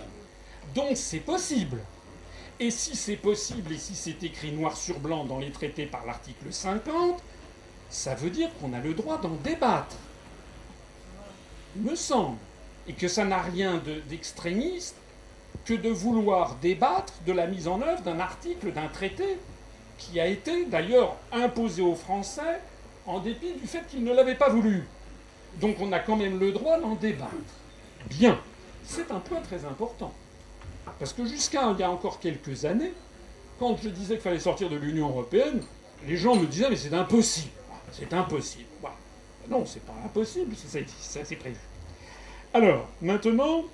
Donc c'est possible. Et si c'est possible, et si c'est écrit noir sur blanc dans les traités par l'article 50, ça veut dire qu'on a le droit d'en débattre. Il me semble. Et que ça n'a rien d'extrémiste que de vouloir débattre de la mise en œuvre d'un article, d'un traité, qui a été d'ailleurs imposé aux Français en dépit du fait qu'ils ne l'avaient pas voulu. Donc on a quand même le droit d'en débattre. Bien. C'est un point très important. Parce que jusqu'à il y a encore quelques années, quand je disais qu'il fallait sortir de l'Union européenne, les gens me disaient « mais c'est impossible ». C'est impossible. Voilà. Non, c'est pas impossible, c'est prévu. Alors, maintenant,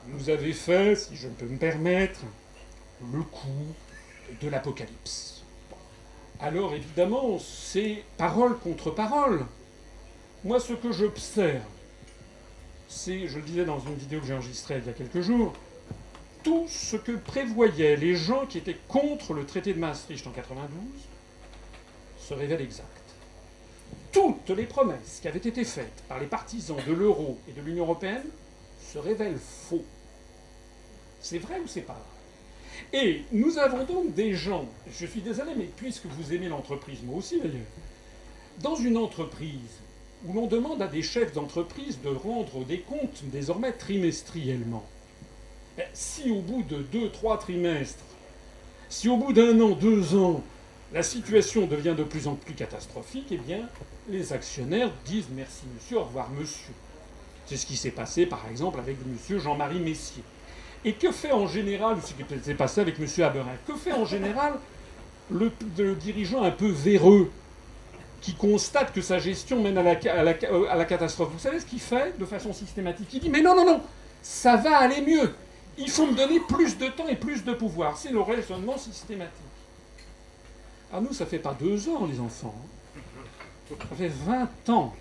vous avez fait, si je peux me permettre, le coup de l'apocalypse. Alors, évidemment, c'est parole contre parole. Moi, ce que j'observe, c'est, je le disais dans une vidéo que j'ai enregistrée il y a quelques jours, tout ce que prévoyaient les gens qui étaient contre le traité de Maastricht en 92 se révèle exact. Toutes les promesses qui avaient été faites par les partisans de l'euro et de l'Union européenne se révèlent faux. C'est vrai ou c'est pas vrai? Et nous avons donc des gens, je suis désolé, mais puisque vous aimez l'entreprise, moi aussi d'ailleurs, dans une entreprise où l'on demande à des chefs d'entreprise de rendre des comptes désormais trimestriellement, si au bout de 2-3 trimestres, si au bout d'un an, 2 ans, la situation devient de plus en plus catastrophique, eh bien, les actionnaires disent « merci monsieur, au revoir monsieur ». C'est ce qui s'est passé, par exemple, avec monsieur Jean-Marie Messier. Et que fait en général, ce qui s'est passé avec monsieur Haberin, que fait en général le dirigeant un peu véreux qui constate que sa gestion mène à la catastrophe? Vous savez ce qu'il fait de façon systématique? Il dit « mais non, non, non, ça va aller mieux. Il faut me donner plus de temps et plus de pouvoir. » C'est le raisonnement systématique. Ah, nous, ça fait pas 2 ans, les enfants. Ça fait 20 ans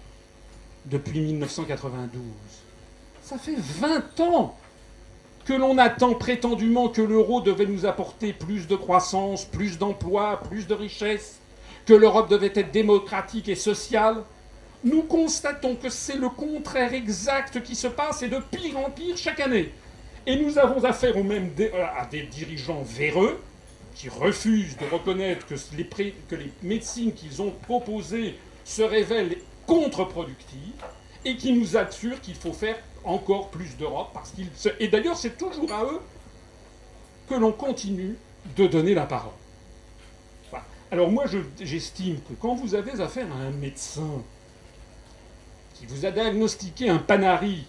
depuis 1992. Ça fait 20 ans que l'on attend prétendument que l'euro devait nous apporter plus de croissance, plus d'emplois, plus de richesses, que l'Europe devait être démocratique et sociale. Nous constatons que c'est le contraire exact qui se passe et de pire en pire chaque année. Et nous avons affaire à des dirigeants véreux qui refusent de reconnaître que les médecines qu'ils ont proposées se révèlent contre-productives et qui nous assurent qu'il faut faire encore plus d'Europe. Et d'ailleurs, c'est toujours à eux que l'on continue de donner la parole. Voilà. Alors moi, j'estime que quand vous avez affaire à un médecin qui vous a diagnostiqué un panari,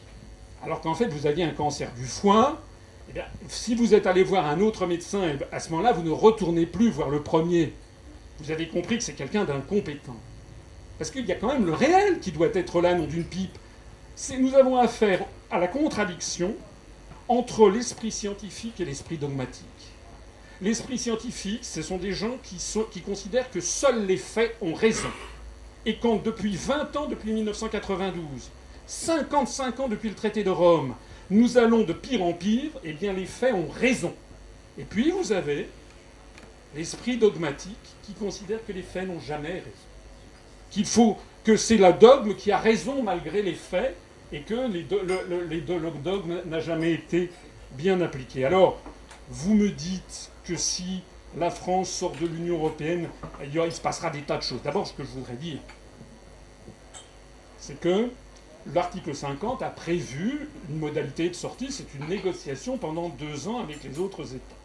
alors qu'en fait vous aviez un cancer du foie, eh bien, si vous êtes allé voir un autre médecin, à ce moment-là, vous ne retournez plus voir le premier. Vous avez compris que c'est quelqu'un d'incompétent. Parce qu'il y a quand même le réel qui doit être là, non d'une pipe. Nous avons affaire à la contradiction entre l'esprit scientifique et l'esprit dogmatique. L'esprit scientifique, ce sont des gens qui considèrent que seuls les faits ont raison. Et quand depuis 20 ans, depuis 1992, 55 ans depuis le traité de Rome, nous allons de pire en pire, eh bien les faits ont raison. Et puis vous avez l'esprit dogmatique qui considère que les faits n'ont jamais raison. Que c'est la dogme qui a raison malgré les faits et que le dogme n'a jamais été bien appliqué. Alors, vous me dites que si la France sort de l'Union européenne, il se passera des tas de choses. D'abord, ce que je voudrais dire, c'est que l'article 50 a prévu une modalité de sortie, c'est une négociation pendant 2 ans avec les autres États.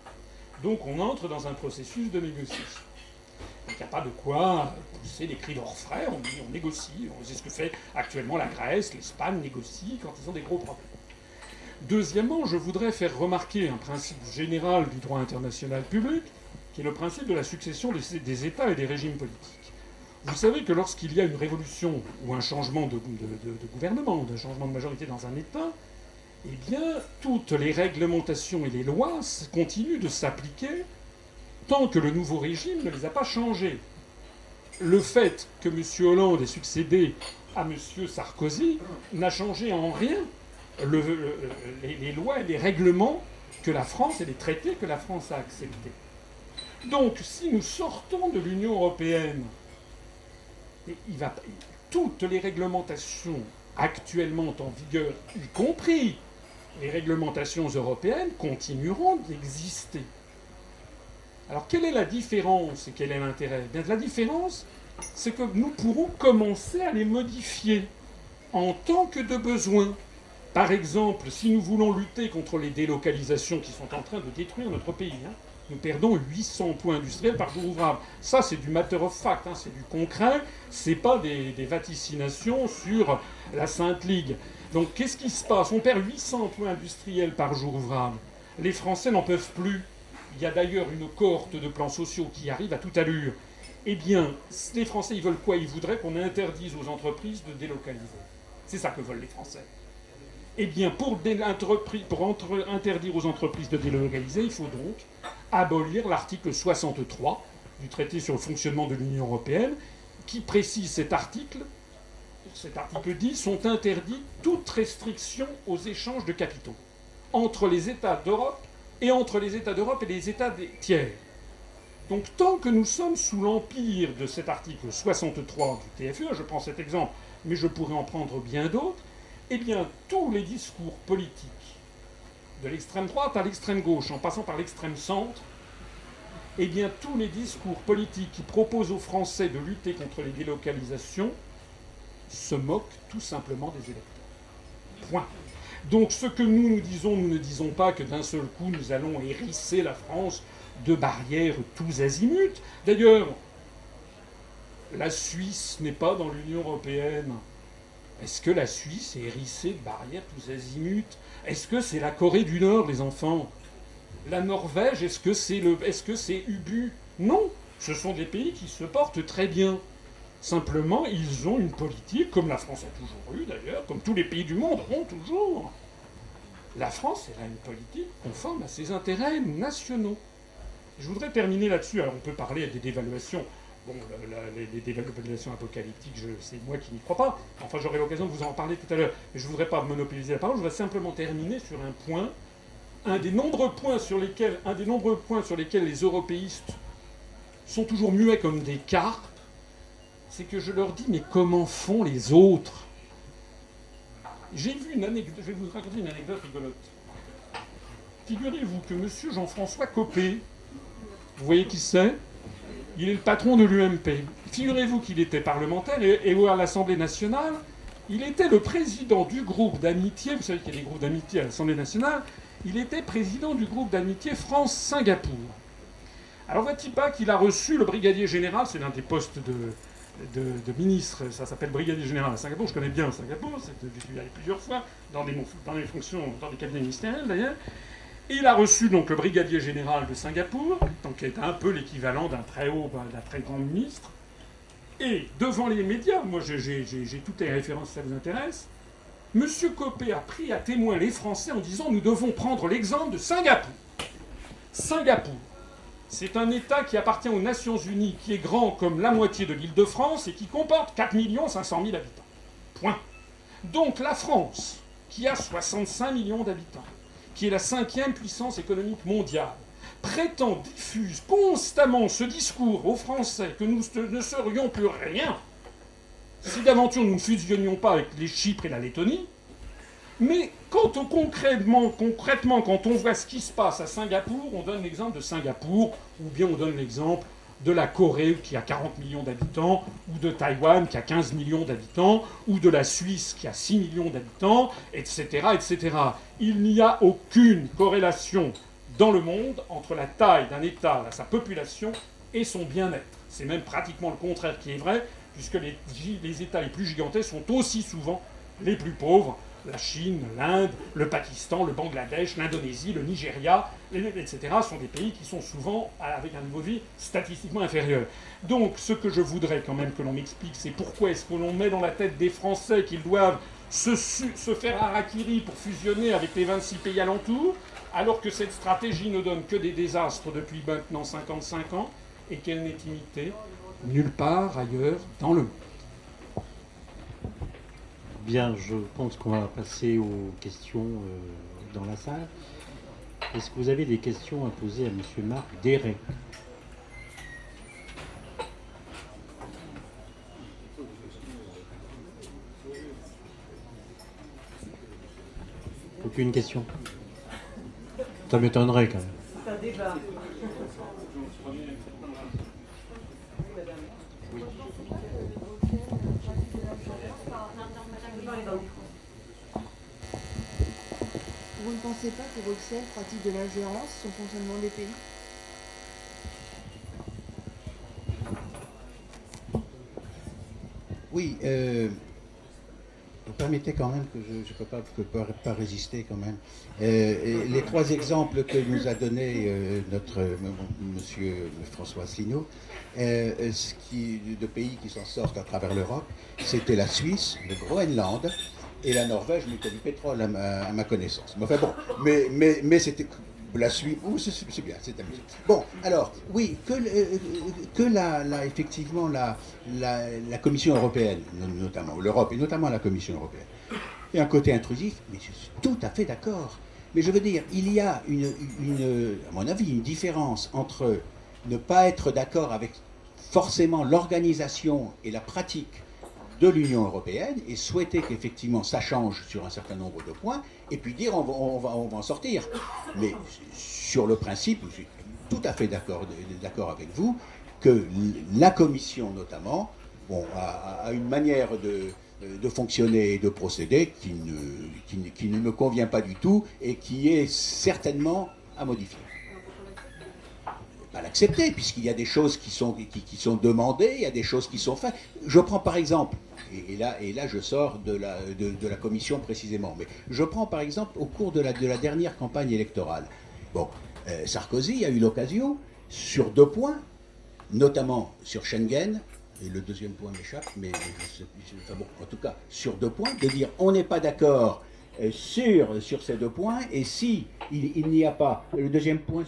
Donc on entre dans un processus de négociation. Il n'y a pas de quoi pousser des cris d'orfraie, on négocie. C'est ce que fait actuellement la Grèce, l'Espagne négocient quand ils ont des gros problèmes. Deuxièmement, je voudrais faire remarquer un principe général du droit international public, qui est le principe de la succession des États et des régimes politiques. Vous savez que lorsqu'il y a une révolution ou un changement de gouvernement, un changement de majorité dans un État, eh bien, toutes les réglementations et les lois continuent de s'appliquer tant que le nouveau régime ne les a pas changées. Le fait que M. Hollande ait succédé à M. Sarkozy n'a changé en rien les lois et les règlements que la France et les traités que la France a acceptés. Donc, si nous sortons de l'Union européenne, toutes les réglementations actuellement en vigueur, y compris les réglementations européennes, continueront d'exister. Alors, quelle est la différence et quel est l'intérêt ? Bien, la différence, c'est que nous pourrons commencer à les modifier en tant que de besoin. Par exemple, si nous voulons lutter contre les délocalisations qui sont en train de détruire notre pays, nous perdons 800 points industriels par jour ouvrable. Ça, c'est du matter of fact, c'est du concret, c'est pas des vaticinations sur la Sainte Ligue. Donc, qu'est-ce qui se passe ? On perd 800 points industriels par jour ouvrable. Les Français n'en peuvent plus. Il y a d'ailleurs une cohorte de plans sociaux qui arrive à toute allure. Eh bien, les Français, ils veulent quoi ? Ils voudraient qu'on interdise aux entreprises de délocaliser. C'est ça que veulent les Français. Eh bien, pour interdire aux entreprises de délocaliser, il faut donc abolir l'article 63 du traité sur le fonctionnement de l'Union européenne, qui précise cet article 10, sont interdites toutes restrictions aux échanges de capitaux entre les États d'Europe et entre les États d'Europe et les États des tiers. Donc tant que nous sommes sous l'empire de cet article 63 du TFUE, je prends cet exemple, mais je pourrais en prendre bien d'autres, eh bien tous les discours politiques, de l'extrême droite à l'extrême gauche, en passant par l'extrême centre, eh bien tous les discours politiques qui proposent aux Français de lutter contre les délocalisations se moquent tout simplement des électeurs. Point. Donc ce que nous disons, nous ne disons pas que d'un seul coup nous allons hérisser la France de barrières tous azimuts. D'ailleurs, la Suisse n'est pas dans l'Union européenne. Est-ce que la Suisse est hérissée de barrières tous azimuts ? Est-ce que c'est la Corée du Nord, les enfants ? La Norvège, est-ce que c'est Ubu ? Non, ce sont des pays qui se portent très bien. Simplement, ils ont une politique, comme la France a toujours eu d'ailleurs, comme tous les pays du monde ont toujours. La France, elle a une politique conforme à ses intérêts nationaux. Je voudrais terminer là-dessus. Alors, on peut parler des dévaluations. Bon, les dévaluations apocalyptiques, c'est moi qui n'y crois pas. Enfin, j'aurai l'occasion de vous en parler tout à l'heure. Mais je ne voudrais pas monopoliser la parole. Je voudrais simplement terminer sur un point. Un des nombreux points sur lesquels les européistes sont toujours muets comme des carpes, c'est que je leur dis, mais comment font les autres ? J'ai vu une anecdote, je vais vous raconter une anecdote rigolote. Figurez-vous que M. Jean-François Copé, vous voyez qui c'est ? Il est le patron de l'UMP. Figurez-vous qu'il était parlementaire et à l'Assemblée nationale, il était le président du groupe d'amitié, vous savez qu'il y a des groupes d'amitié à l'Assemblée nationale, il était président du groupe d'amitié France-Singapour. Alors voici pas qu'il a reçu le brigadier général, c'est l'un des postes de ministre, ça s'appelle brigadier général à Singapour, je connais bien Singapour, je suis allé plusieurs fois dans des fonctions, dans des cabinets ministériels d'ailleurs. Et il a reçu donc le brigadier général de Singapour, donc qui est un peu l'équivalent d'un très grand ministre. Et devant les médias, moi j'ai toutes les références si ça vous intéresse, M. Copé a pris à témoin les Français en disant « Nous devons prendre l'exemple de Singapour ». Singapour, c'est un État qui appartient aux Nations Unies, qui est grand comme la moitié de l'Île-de-France et qui comporte 4 500 000 habitants. Point. Donc la France, qui a 65 millions d'habitants, qui est la 5e puissance économique mondiale, diffuse constamment ce discours aux Français que nous ne serions plus rien si d'aventure nous ne fusionnions pas avec les Chypres et la Lettonie. Mais concrètement, quand on voit ce qui se passe à Singapour, on donne l'exemple de Singapour, ou bien on donne l'exemple de la Corée qui a 40 millions d'habitants, ou de Taïwan qui a 15 millions d'habitants, ou de la Suisse qui a 6 millions d'habitants, etc., etc. Il n'y a aucune corrélation dans le monde entre la taille d'un État, sa population, et son bien-être. C'est même pratiquement le contraire qui est vrai, puisque les États les plus gigantesques sont aussi souvent les plus pauvres. La Chine, l'Inde, le Pakistan, le Bangladesh, l'Indonésie, le Nigeria, etc. sont des pays qui sont souvent avec un niveau de vie statistiquement inférieur. Donc ce que je voudrais quand même que l'on m'explique, c'est pourquoi est-ce que l'on met dans la tête des Français qu'ils doivent se faire harakiri pour fusionner avec les 26 pays alentours, alors que cette stratégie ne donne que des désastres depuis maintenant 55 ans et qu'elle n'est imitée nulle part ailleurs dans le monde. Bien, je pense qu'on va passer aux questions dans la salle. Est-ce que vous avez des questions à poser à M. Marc Déré? Aucune question? Ça m'étonnerait quand même. C'est un débat. Vous ne pensez pas que Bruxelles pratique de l'ingérence sur le fonctionnement des pays? Oui, vous permettez quand même que je ne peux pas résister quand même. Les trois exemples que nous a donné notre monsieur François Asselineau, de pays qui s'en sortent à travers l'Europe, c'était la Suisse, le Groenland et la Norvège, mais qui a du pétrole à ma connaissance. Mais enfin bon, mais c'était la Suisse, c'est bien, c'est amusant. Bon, alors, oui, effectivement, la Commission européenne, notamment, l'Europe, et notamment la Commission européenne, est un côté intrusif, mais je suis tout à fait d'accord. Mais je veux dire, il y a, à mon avis, une différence entre ne pas être d'accord avec forcément l'organisation et la pratique de l'Union européenne et souhaiter qu'effectivement ça change sur un certain nombre de points et puis dire on va en sortir. Mais sur le principe, je suis tout à fait d'accord avec vous que la Commission notamment a une manière de fonctionner et de procéder qui ne me convient pas du tout et qui est certainement à modifier. Pas l'accepter, puisqu'il y a des choses qui sont demandées, il y a des choses qui sont faites. Je prends par exemple, et là je sors de la commission précisément, mais je prends par exemple au cours de la dernière campagne électorale. Bon, Sarkozy a eu l'occasion, sur 2 points, notamment sur Schengen, et le deuxième point m'échappe, mais en tout cas sur 2 points, de dire on n'est pas d'accord sur ces 2 points, et si il n'y a pas, le deuxième point,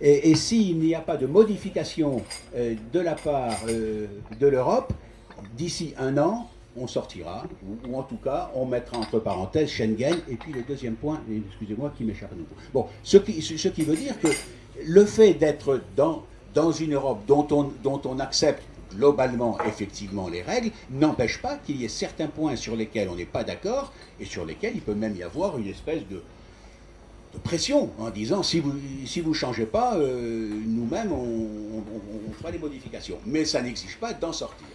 et s'il n'y a pas de modification de la part de l'Europe, d'ici 1 an, on sortira, ou en tout cas, on mettra entre parenthèses Schengen, et puis le deuxième point, excusez-moi, qui m'échappe à nouveau. Bon, ce qui veut dire que le fait d'être dans une Europe dont on accepte globalement, effectivement, les règles, n'empêche pas qu'il y ait certains points sur lesquels on n'est pas d'accord et sur lesquels il peut même y avoir une espèce de pression en disant si vous changez pas, nous-mêmes on fera des modifications. Mais ça n'exige pas d'en sortir.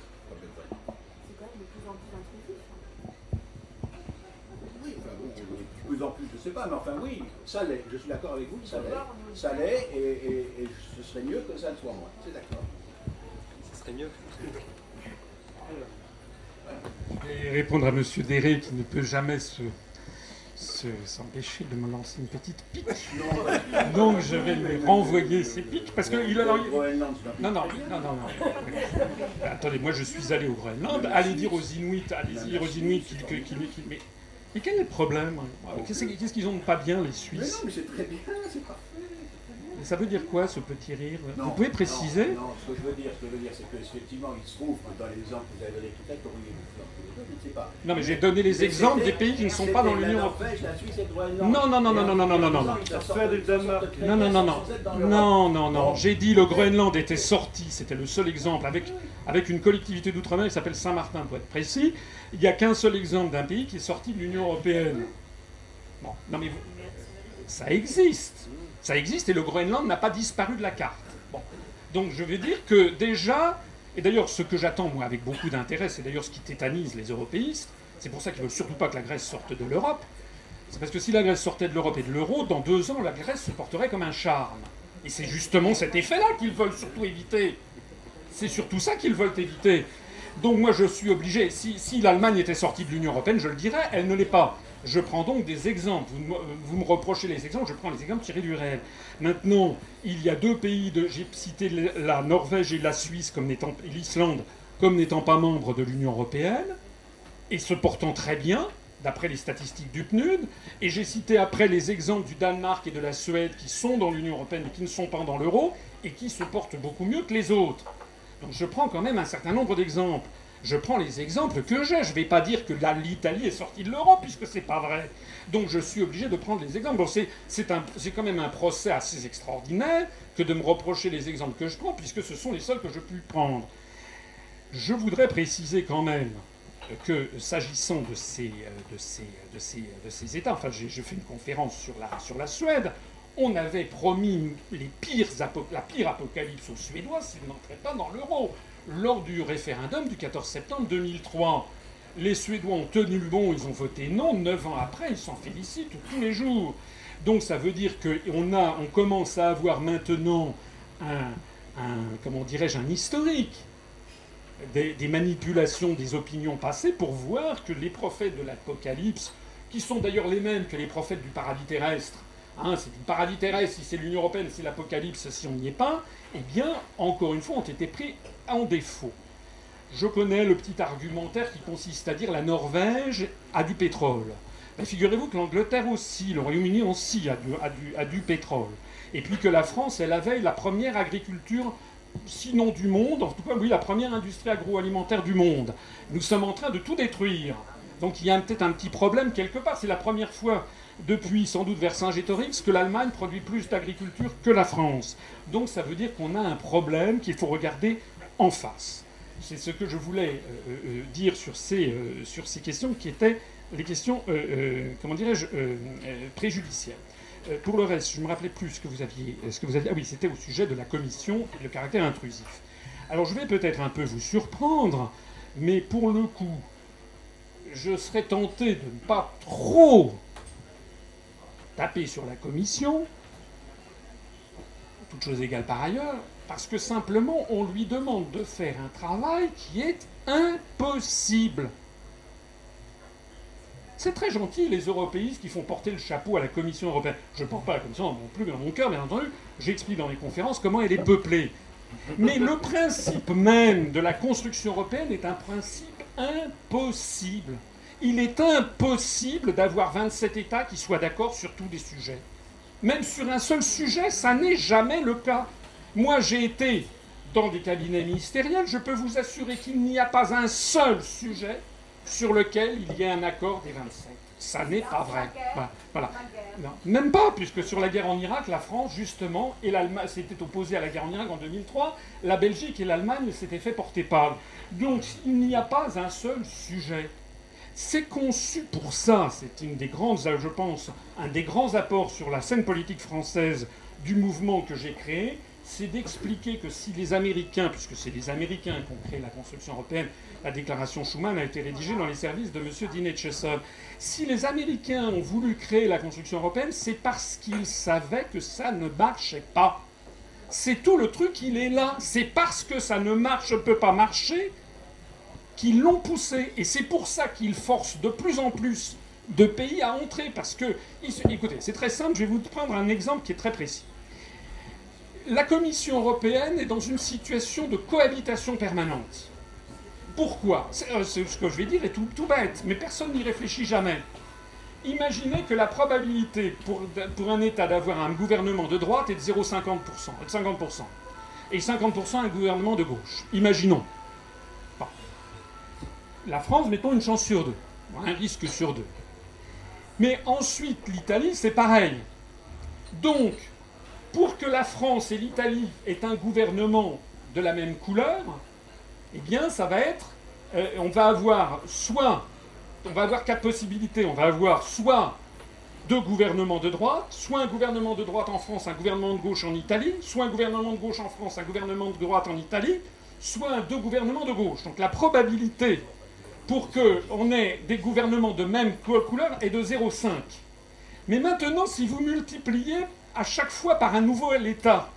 C'est quand même de plus en plus intrusif. Oui, enfin bon, de plus en plus, je sais pas, mais enfin oui, ça l'est. Je suis d'accord avec vous, ça l'est, et ce serait mieux que ça ne soit moins. C'est d'accord. Serait mieux. Je vais répondre à M. Déré qui ne peut jamais s'empêcher de me lancer une petite pique. Donc je vais lui renvoyer ces piques parce que Non. Attendez, moi je suis allé au Groenland. Allez dire aux Inuits, mais quel est le problème? Qu'est-ce qu'ils ont de pas bien les Suisses? Mais non, mais c'est très bien, c'est parfait. Ça veut dire quoi, ce petit rire? Non, vous pouvez préciser? Non, ce que je veux dire, c'est qu'effectivement, il se trouve que dans les exemples que vous avez donnés tout à l'heure, je ne sais pas. Non, mais j'ai donné les exemples des pays qui ne sont pas dans l'Union européenne. La Suisse et le Groenland. Non. J'ai dit le Groenland était sorti, c'était le seul exemple, avec une collectivité d'outre-mer qui s'appelle Saint-Martin, pour être précis. Il n'y a qu'un seul exemple d'un pays qui est sorti de l'Union européenne. Bon, non mais ça existe. Ça existe et le Groenland n'a pas disparu de la carte. Bon. Donc je veux dire que déjà, et d'ailleurs ce que j'attends moi avec beaucoup d'intérêt, c'est d'ailleurs ce qui tétanise les européistes, c'est pour ça qu'ils ne veulent surtout pas que la Grèce sorte de l'Europe, c'est parce que si la Grèce sortait de l'Europe et de l'euro, dans 2 ans la Grèce se porterait comme un charme. Et c'est justement cet effet-là qu'ils veulent surtout éviter. C'est surtout ça qu'ils veulent éviter. Donc moi je suis obligé, si l'Allemagne était sortie de l'Union européenne, je le dirais, elle ne l'est pas. Je prends donc des exemples. Vous me reprochez les exemples, je prends les exemples tirés du réel. Maintenant, il y a deux pays, j'ai cité la Norvège et la Suisse, et l'Islande, comme n'étant pas membres de l'Union européenne, et se portant très bien, d'après les statistiques du PNUD. Et j'ai cité après les exemples du Danemark et de la Suède qui sont dans l'Union européenne et qui ne sont pas dans l'euro, et qui se portent beaucoup mieux que les autres. Donc je prends quand même un certain nombre d'exemples. Je prends les exemples que j'ai. Je ne vais pas dire que l'Italie est sortie de l'Europe, puisque ce n'est pas vrai. Donc je suis obligé de prendre les exemples. Bon, c'est quand même un procès assez extraordinaire que de me reprocher les exemples que je prends, puisque ce sont les seuls que je puis prendre. Je voudrais préciser quand même que s'agissant de ces États, enfin j'ai fait une conférence sur la Suède, on avait promis la pire apocalypse aux Suédois s'ils n'entraient pas dans l'euro. Lors du référendum du 14 septembre 2003, les Suédois ont tenu le bon, ils ont voté non. 9 ans après, ils s'en félicitent tous les jours. Donc ça veut dire qu'on commence à avoir maintenant un historique des manipulations des opinions passées pour voir que les prophètes de l'Apocalypse, qui sont d'ailleurs les mêmes que les prophètes du paradis terrestre, c'est du paradis terrestre si c'est l'Union européenne, c'est l'Apocalypse si on n'y est pas, eh bien, encore une fois, ont été pris en défaut. Je connais le petit argumentaire qui consiste à dire la Norvège a du pétrole. Ben, figurez-vous que l'Angleterre aussi, le Royaume-Uni aussi a du pétrole. Et puis que la France, elle avait la première agriculture, sinon du monde, en tout cas, oui, la première industrie agroalimentaire du monde. Nous sommes en train de tout détruire. Donc il y a peut-être un petit problème quelque part. C'est la première fois depuis sans doute Vercingétorix que l'Allemagne produit plus d'agriculture que la France. Donc ça veut dire qu'on a un problème qu'il faut regarder en face. C'est ce que je voulais dire sur ces questions qui étaient les questions, préjudicielles. Pour le reste, je ne me rappelais plus ce que vous aviez. Ah oui, c'était au sujet de la commission et le caractère intrusif. Alors je vais peut-être un peu vous surprendre, mais pour le coup, je serais tenté de ne pas trop taper sur la commission, toutes choses égales par ailleurs, parce que simplement on lui demande de faire un travail qui est impossible. C'est très gentil les européistes qui font porter le chapeau à la Commission européenne. Je ne porte pas la Commission non plus dans mon cœur, bien entendu. J'explique dans les conférences comment elle est peuplée. Mais le principe même de la construction européenne est un principe impossible. Il est impossible d'avoir 27 États qui soient d'accord sur tous les sujets. Même sur un seul sujet, ça n'est jamais le cas. Moi, j'ai été dans des cabinets ministériels, je peux vous assurer qu'il n'y a pas un seul sujet sur lequel il y ait un accord des 27. Ça n'est pas vrai. Voilà. Non, même pas, puisque sur la guerre en Irak, la France, justement, et l'Allemagne s'était opposée à la guerre en Irak en 2003, la Belgique et l'Allemagne s'étaient fait porter part. Donc, il n'y a pas un seul sujet. C'est conçu pour ça. C'est une des grandes, je pense, un des grands apports sur la scène politique française du mouvement que j'ai créé, c'est d'expliquer que si les Américains, puisque c'est les Américains qui ont créé la construction européenne, la déclaration Schuman a été rédigée dans les services de M. Dinet Chesson. Si les Américains ont voulu créer la construction européenne, c'est parce qu'ils savaient que ça ne marchait pas. C'est tout le truc, il est là. C'est parce que ça ne peut pas marcher qu'ils l'ont poussé. Et c'est pour ça qu'ils forcent de plus en plus de pays à entrer. Parce que, écoutez, c'est très simple, je vais vous prendre un exemple qui est très précis. La Commission européenne est dans une situation de cohabitation permanente. Pourquoi ? Ce que je vais dire est tout bête, mais personne n'y réfléchit jamais. Imaginez que la probabilité pour un État d'avoir un gouvernement de droite est de 0,50%, 50%, et 50% un gouvernement de gauche. Imaginons. Bon. La France, mettons une chance sur deux, un risque sur deux. Mais ensuite, l'Italie, c'est pareil. Donc, pour que la France et l'Italie aient un gouvernement de la même couleur, eh bien, ça va être... on va avoir quatre possibilités. On va avoir soit deux gouvernements de droite, soit un gouvernement de droite en France, un gouvernement de gauche en Italie, soit un gouvernement de gauche en France, un gouvernement de droite en Italie, soit deux gouvernements de gauche. Donc la probabilité pour qu'on ait des gouvernements de même couleur est de 0,5. Mais maintenant, si vous multipliez à chaque fois par un nouvel État,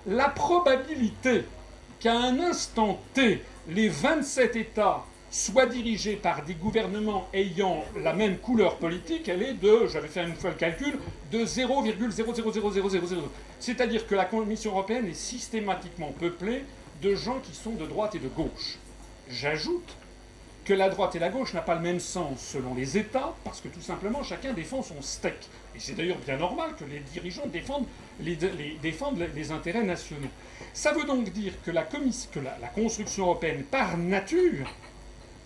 la probabilité qu'à un instant T, les 27 États soient dirigés par des gouvernements ayant la même couleur politique, elle est de, j'avais fait une fois le calcul, de 0,0000000. C'est-à-dire que la Commission européenne est systématiquement peuplée de gens qui sont de droite et de gauche. J'ajoute que la droite et la gauche n'ont pas le même sens selon les États, parce que tout simplement chacun défend son steak. Et c'est d'ailleurs bien normal que les dirigeants défendent les intérêts nationaux. Ça veut donc dire que la construction européenne, par nature,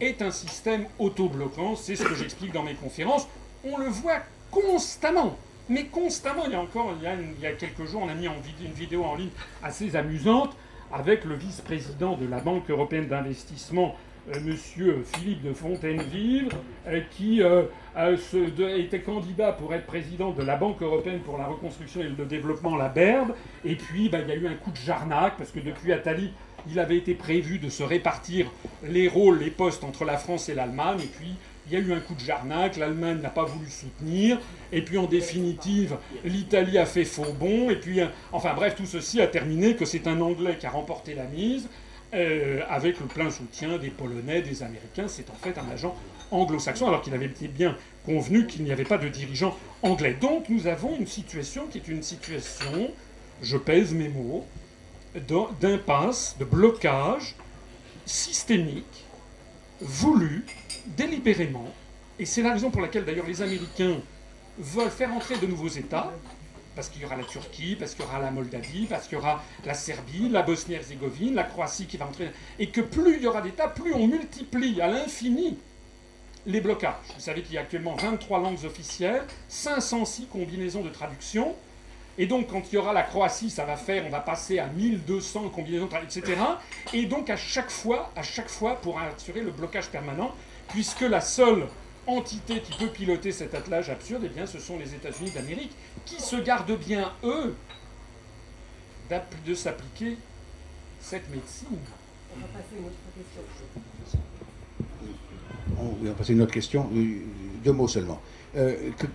est un système autobloquant. C'est ce que j'explique dans mes conférences. On le voit constamment. Mais constamment. Il y a quelques jours, on a mis une vidéo en ligne assez amusante avec le vice-président de la Banque européenne d'investissement, Monsieur Philippe de Fontaineville, qui était candidat pour être président de la Banque européenne pour la reconstruction et le développement, la BERD. Et puis, il y a eu un coup de jarnac, parce que depuis Attali, il avait été prévu de se répartir les rôles, les postes entre la France et l'Allemagne. Et puis, il y a eu un coup de jarnac, l'Allemagne n'a pas voulu soutenir. Et puis, en définitive, l'Italie a fait faux bond. Et puis, enfin bref, tout ceci a terminé que c'est un Anglais qui a remporté la mise. Avec le plein soutien des Polonais, des Américains. C'est en fait un agent anglo-saxon, alors qu'il avait été bien convenu qu'il n'y avait pas de dirigeant anglais. Donc nous avons une situation qui est une situation, je pèse mes mots, d'impasse, de blocage systémique, voulu, délibérément. Et c'est la raison pour laquelle d'ailleurs les Américains veulent faire entrer de nouveaux États, parce qu'il y aura la Turquie, parce qu'il y aura la Moldavie, parce qu'il y aura la Serbie, la Bosnie-Herzégovine, la Croatie qui va entrer. Et que plus il y aura d'États, plus on multiplie à l'infini les blocages. Vous savez qu'il y a actuellement 23 langues officielles, 506 combinaisons de traduction. Et donc, quand il y aura la Croatie, on va passer à 1200 combinaisons de traduction, etc. Et donc, à chaque fois, pour assurer le blocage permanent, puisque la seule entité qui peut piloter cet attelage absurde, eh bien, ce sont les États-Unis d'Amérique, qui se gardent bien, eux, de s'appliquer cette médecine. On va passer à une autre question. On va passer à une autre question. Deux mots seulement.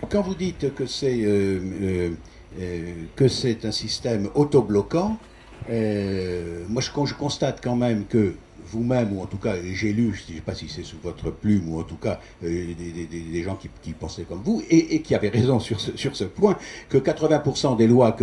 Quand vous dites que c'est un système autobloquant, moi je constate quand même que vous-même, ou en tout cas j'ai lu, je ne sais pas si c'est sous votre plume, ou en tout cas des gens qui pensaient comme vous, et qui avaient raison sur ce point, que 80% des lois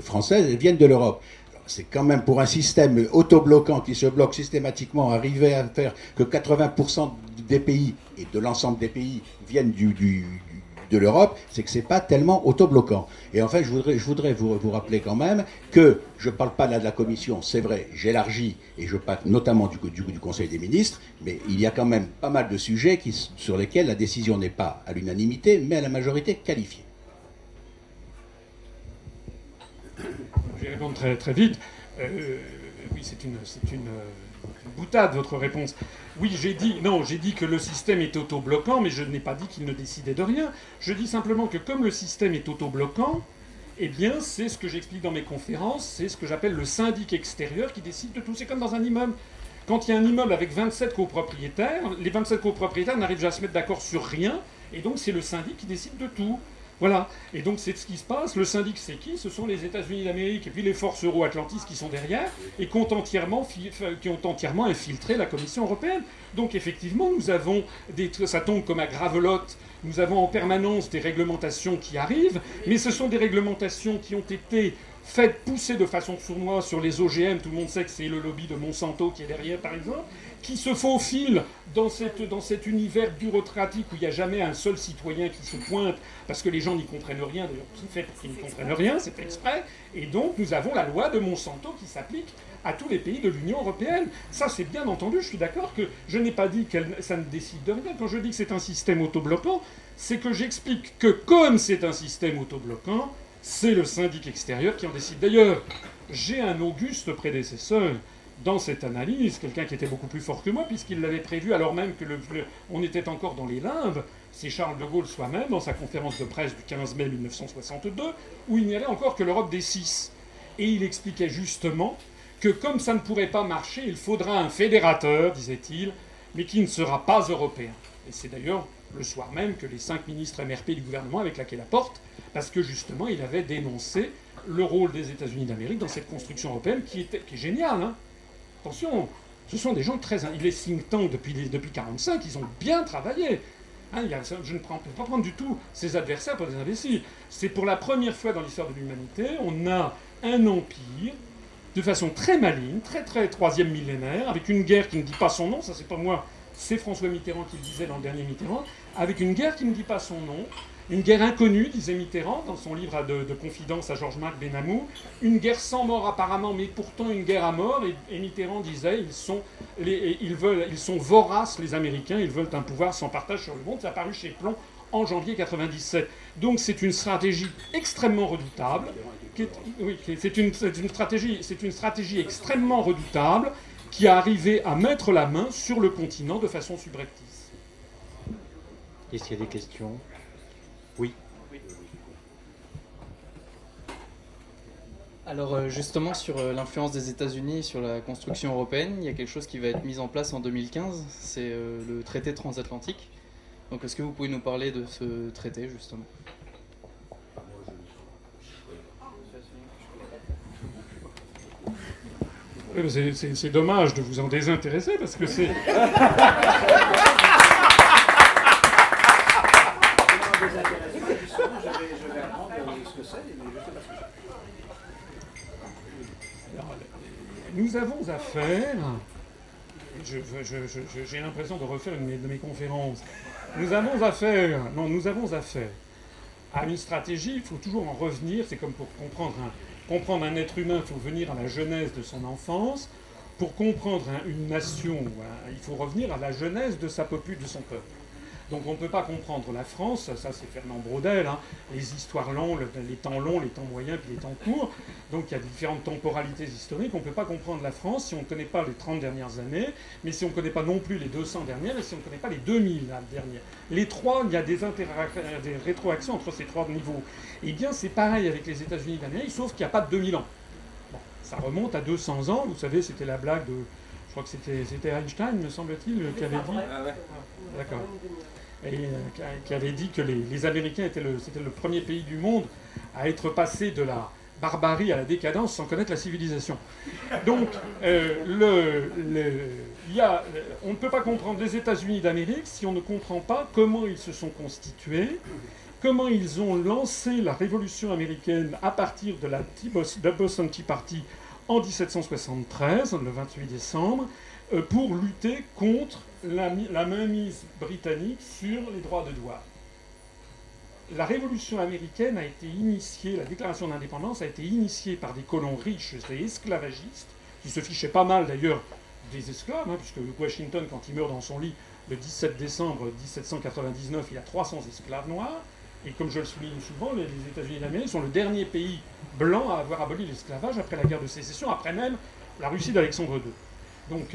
françaises viennent de l'Europe. C'est quand même pour un système autobloquant qui se bloque systématiquement, arriver à faire que 80% des pays, et de l'ensemble des pays, viennent de l'Europe, c'est que c'est pas tellement autobloquant. Et enfin, je voudrais vous rappeler quand même que je parle pas là de la Commission, c'est vrai, j'élargis, et je parle notamment du Conseil des ministres, mais il y a quand même pas mal de sujets sur lesquels la décision n'est pas à l'unanimité, mais à la majorité qualifiée. Je vais répondre très, très vite. Oui, c'est une boutade, votre réponse. Oui, j'ai dit que le système est autobloquant, mais je n'ai pas dit qu'il ne décidait de rien. Je dis simplement que comme le système est autobloquant, eh bien, c'est ce que j'explique dans mes conférences, c'est ce que j'appelle le syndic extérieur qui décide de tout. C'est comme dans un immeuble. Quand il y a un immeuble avec 27 copropriétaires, les 27 copropriétaires n'arrivent jamais à se mettre d'accord sur rien, et donc c'est le syndic qui décide de tout. Voilà. Et donc c'est ce qui se passe. Le syndic, c'est qui ? Ce sont les États-Unis d'Amérique et puis les forces euro-atlantistes qui sont derrière et qui ont entièrement infiltré la Commission européenne. Donc effectivement, nous avons ça tombe comme à Gravelotte. Nous avons en permanence des réglementations qui arrivent, mais ce sont des réglementations qui ont été faites pousser de façon sournoise sur les OGM. Tout le monde sait que c'est le lobby de Monsanto qui est derrière, par exemple, qui se faufile dans cet univers bureaucratique où il n'y a jamais un seul citoyen qui se pointe, parce que les gens n'y comprennent rien, d'ailleurs, qui fait pour qu'ils ne comprennent rien, c'est fait exprès, et donc nous avons la loi de Monsanto qui s'applique à tous les pays de l'Union européenne. Ça, c'est bien entendu, je suis d'accord que je n'ai pas dit que ça ne décide de rien. Quand je dis que c'est un système autobloquant, c'est que j'explique que comme c'est un système autobloquant, c'est le syndic extérieur qui en décide. D'ailleurs, j'ai un auguste prédécesseur dans cette analyse, quelqu'un qui était beaucoup plus fort que moi, puisqu'il l'avait prévu alors même que on était encore dans les limbes. C'est Charles de Gaulle soi-même, dans sa conférence de presse du 15 mai 1962, où il n'y avait encore que l'Europe des 6. Et il expliquait justement que comme ça ne pourrait pas marcher, il faudra un fédérateur, disait-il, mais qui ne sera pas européen. Et c'est d'ailleurs le soir même que les 5 ministres MRP du gouvernement avaient claqué la porte, parce que justement il avait dénoncé le rôle des États-Unis d'Amérique dans cette construction européenne qui est géniale, hein. Attention, Ce sont des gens très... Les think tanks, depuis 1945, ils ont bien travaillé. Hein, je ne peux pas prendre du tout ses adversaires pour des imbéciles. C'est pour la première fois dans l'histoire de l'humanité, on a un empire de façon très maligne, très troisième millénaire, avec une guerre qui ne dit pas son nom, ça c'est pas moi, c'est François Mitterrand qui le disait dans le dernier Mitterrand, avec une guerre qui ne dit pas son nom, une guerre inconnue, disait Mitterrand dans son livre de confidence à Georges-Marc Benamou, une guerre sans mort apparemment, mais pourtant une guerre à mort, et Mitterrand disait ils sont voraces les Américains, ils veulent un pouvoir sans partage sur le monde, ça a paru chez Plon en janvier 97. Donc c'est une stratégie extrêmement redoutable, c'est une stratégie extrêmement redoutable qui a arrivé à mettre la main sur le continent de façon subreptice. Est-ce qu'il y a des questions ? Oui. Alors justement sur l'influence des États-Unis sur la construction européenne, il y a quelque chose qui va être mis en place en 2015, c'est le traité transatlantique. Donc est-ce que vous pouvez nous parler de ce traité justement ? C'est dommage de vous en désintéresser parce que c'est... Nous avons affaire... J'ai l'impression de refaire une de mes conférences. Nous avons affaire à une stratégie, il faut toujours en revenir, c'est comme pour comprendre un être humain, il faut venir à la genèse de son enfance. Pour comprendre une nation, il faut revenir à la genèse de son peuple. Donc on ne peut pas comprendre la France, ça c'est Fernand Braudel, hein, les histoires longues, les temps longs, les temps moyens, puis les temps courts. Donc il y a différentes temporalités historiques. On ne peut pas comprendre la France si on ne connaît pas les 30 dernières années, mais si on ne connaît pas non plus les 200 dernières, et si on ne connaît pas les 2000 dernières. Les trois, il y a des rétroactions entre ces trois niveaux. Eh bien c'est pareil avec les États-Unis d'Amérique, sauf qu'il n'y a pas de 2000 ans. Bon, ça remonte à 200 ans, vous savez, c'était la blague de... Je crois que c'était Einstein, me semble-t-il, qui avait dit... Ah ouais. D'accord. Et qui avait dit que les Américains c'était le premier pays du monde à être passé de la barbarie à la décadence sans connaître la civilisation. Donc, on ne peut pas comprendre les États-Unis d'Amérique si on ne comprend pas comment ils se sont constitués, comment ils ont lancé la révolution américaine à partir de la Boston Tea Party en 1773, le 28 décembre, pour lutter contre la mainmise britannique sur les droits de douane. La révolution américaine a été initiée, la déclaration d'indépendance a été initiée par des colons riches et esclavagistes, qui se fichaient pas mal d'ailleurs des esclaves, hein, puisque Washington, quand il meurt dans son lit le 17 décembre 1799, il a 300 esclaves noirs, et comme je le souligne souvent, les États-Unis d'Amérique sont le dernier pays blanc à avoir aboli l'esclavage après la guerre de sécession, après même la Russie d'Alexandre II. Donc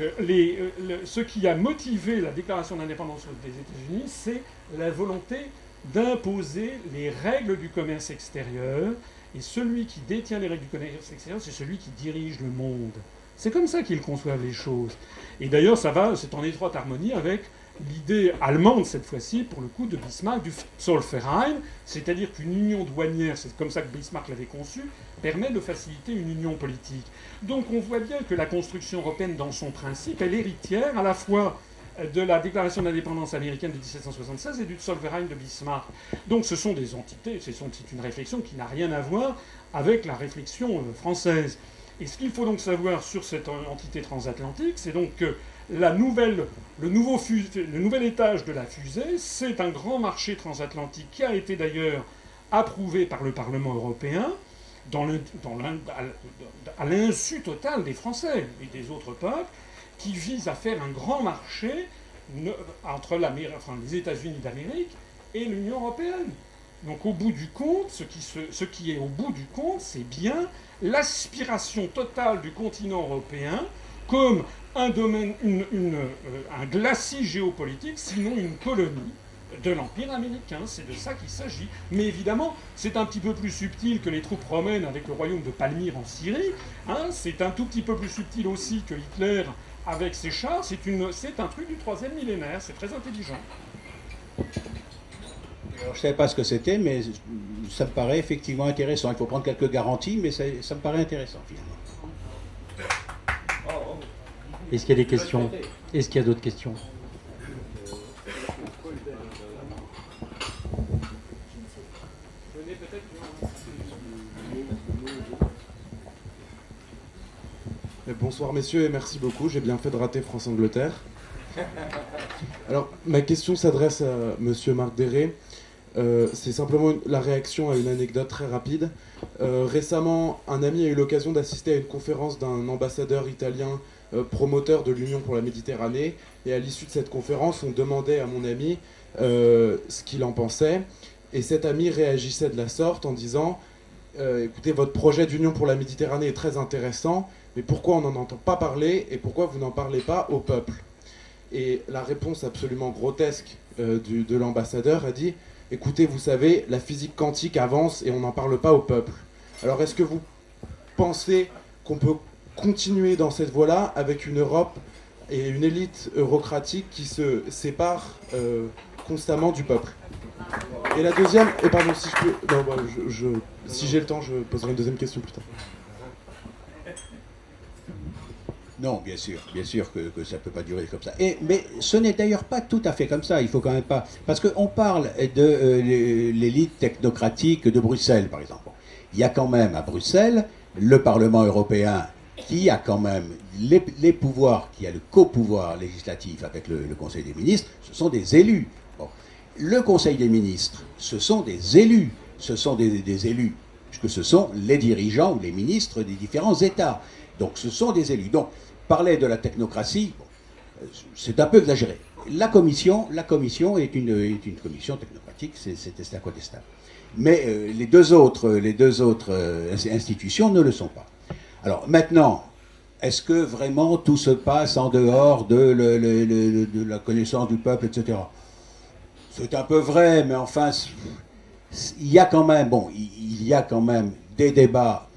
ce qui a motivé la déclaration d'indépendance des États-Unis, c'est la volonté d'imposer les règles du commerce extérieur, et celui qui détient les règles du commerce extérieur, c'est celui qui dirige le monde. C'est comme ça qu'ils conçoivent les choses. Et d'ailleurs, c'est en étroite harmonie avec l'idée allemande, cette fois-ci, pour le coup, de Bismarck, du Zollverein, c'est-à-dire qu'une union douanière, c'est comme ça que Bismarck l'avait conçue, permet de faciliter une union politique. Donc on voit bien que la construction européenne, dans son principe, est l'héritière à la fois de la déclaration d'indépendance américaine de 1776 et du Zollverein de Bismarck. Donc ce sont des entités, c'est une réflexion qui n'a rien à voir avec la réflexion française. Et ce qu'il faut donc savoir sur cette entité transatlantique, c'est donc que le nouvel étage de la fusée, c'est un grand marché transatlantique qui a été d'ailleurs approuvé par le Parlement européen à l'insu total des Français et des autres peuples, qui vise à faire un grand marché entre les États-Unis d'Amérique et l'Union européenne. Donc au bout du compte, ce qui est au bout du compte, c'est bien l'aspiration totale du continent européen comme un domaine, un glacis géopolitique, sinon une colonie de l'Empire américain. C'est de ça qu'il s'agit. Mais évidemment, c'est un petit peu plus subtil que les troupes romaines avec le royaume de Palmyre en Syrie. Hein. C'est un tout petit peu plus subtil aussi que Hitler avec ses chars. C'est un truc du 3e millénaire. C'est très intelligent. Alors, je ne savais pas ce que c'était, mais ça me paraît effectivement intéressant. Il faut prendre quelques garanties, mais ça me paraît intéressant finalement. Est-ce qu'il y a des questions? Est-ce qu'il y a d'autres questions? Bonsoir messieurs et merci beaucoup, j'ai bien fait de rater France-Angleterre. Alors ma question s'adresse à monsieur Marc Déré. C'est simplement la réaction à une anecdote très rapide. Récemment, un ami a eu l'occasion d'assister à une conférence d'un ambassadeur italien promoteur de l'Union pour la Méditerranée. Et à l'issue de cette conférence, on demandait à mon ami ce qu'il en pensait. Et cet ami réagissait de la sorte en disant écoutez, votre projet d'Union pour la Méditerranée est très intéressant, mais pourquoi on n'en entend pas parler et pourquoi vous n'en parlez pas au peuple? Et la réponse absolument grotesque de l'ambassadeur a dit écoutez, vous savez, la physique quantique avance et on n'en parle pas au peuple. Alors est-ce que vous pensez qu'on peut continuer dans cette voie-là avec une Europe et une élite eurocratique qui se séparent constamment du peuple? Et la deuxième, et pardon, si je peux, non, bah, si j'ai le temps, je poserai une deuxième question plus tard. Non, bien sûr que ça ne peut pas durer comme ça. Mais ce n'est d'ailleurs pas tout à fait comme ça, il faut quand même pas... Parce qu'on parle de l'élite technocratique de Bruxelles, par exemple. Il y a quand même à Bruxelles le Parlement européen qui a quand même les pouvoirs, qui a le copouvoir législatif avec le Conseil des ministres, ce sont des élus. Bon. Le Conseil des ministres, ce sont des élus. Ce sont des élus, puisque ce sont les dirigeants ou les ministres des différents États. Donc ce sont des élus. Donc parler de la technocratie, c'est un peu exagéré. La commission est une commission technocratique, c'est incontestable. Mais les deux autres institutions ne le sont pas. Alors maintenant, est-ce que vraiment tout se passe en dehors de la connaissance du peuple, etc. C'est un peu vrai, mais enfin, il y a quand même des débats,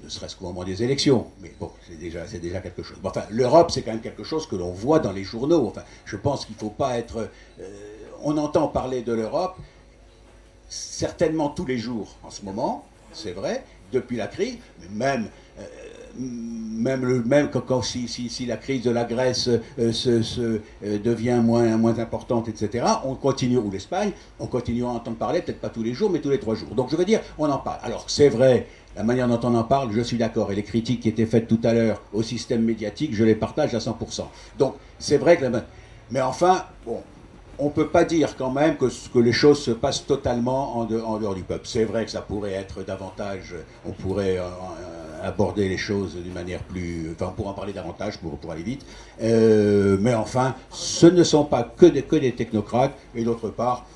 ne serait-ce qu'au moment des élections, mais bon, c'est déjà quelque chose. Enfin, l'Europe, c'est quand même quelque chose que l'on voit dans les journaux. Enfin, je pense qu'il ne faut pas être... on entend parler de l'Europe, certainement tous les jours en ce moment, c'est vrai, depuis la crise, mais même quand si la crise de la Grèce devient moins importante, etc., on continue, ou l'Espagne, on continue à entendre parler, peut-être pas tous les jours, mais tous les 3 jours. Donc je veux dire, on en parle. Alors c'est vrai, la manière dont on en parle, je suis d'accord, et les critiques qui étaient faites tout à l'heure au système médiatique, je les partage à 100%. Donc c'est vrai que... Mais enfin, bon... On ne peut pas dire quand même que les choses se passent totalement en dehors du peuple. C'est vrai que ça pourrait être davantage, on pourrait aborder les choses d'une manière plus... Enfin, on pourrait en parler davantage pour aller vite. Mais enfin, ce ne sont pas que des technocrates. Et d'autre part,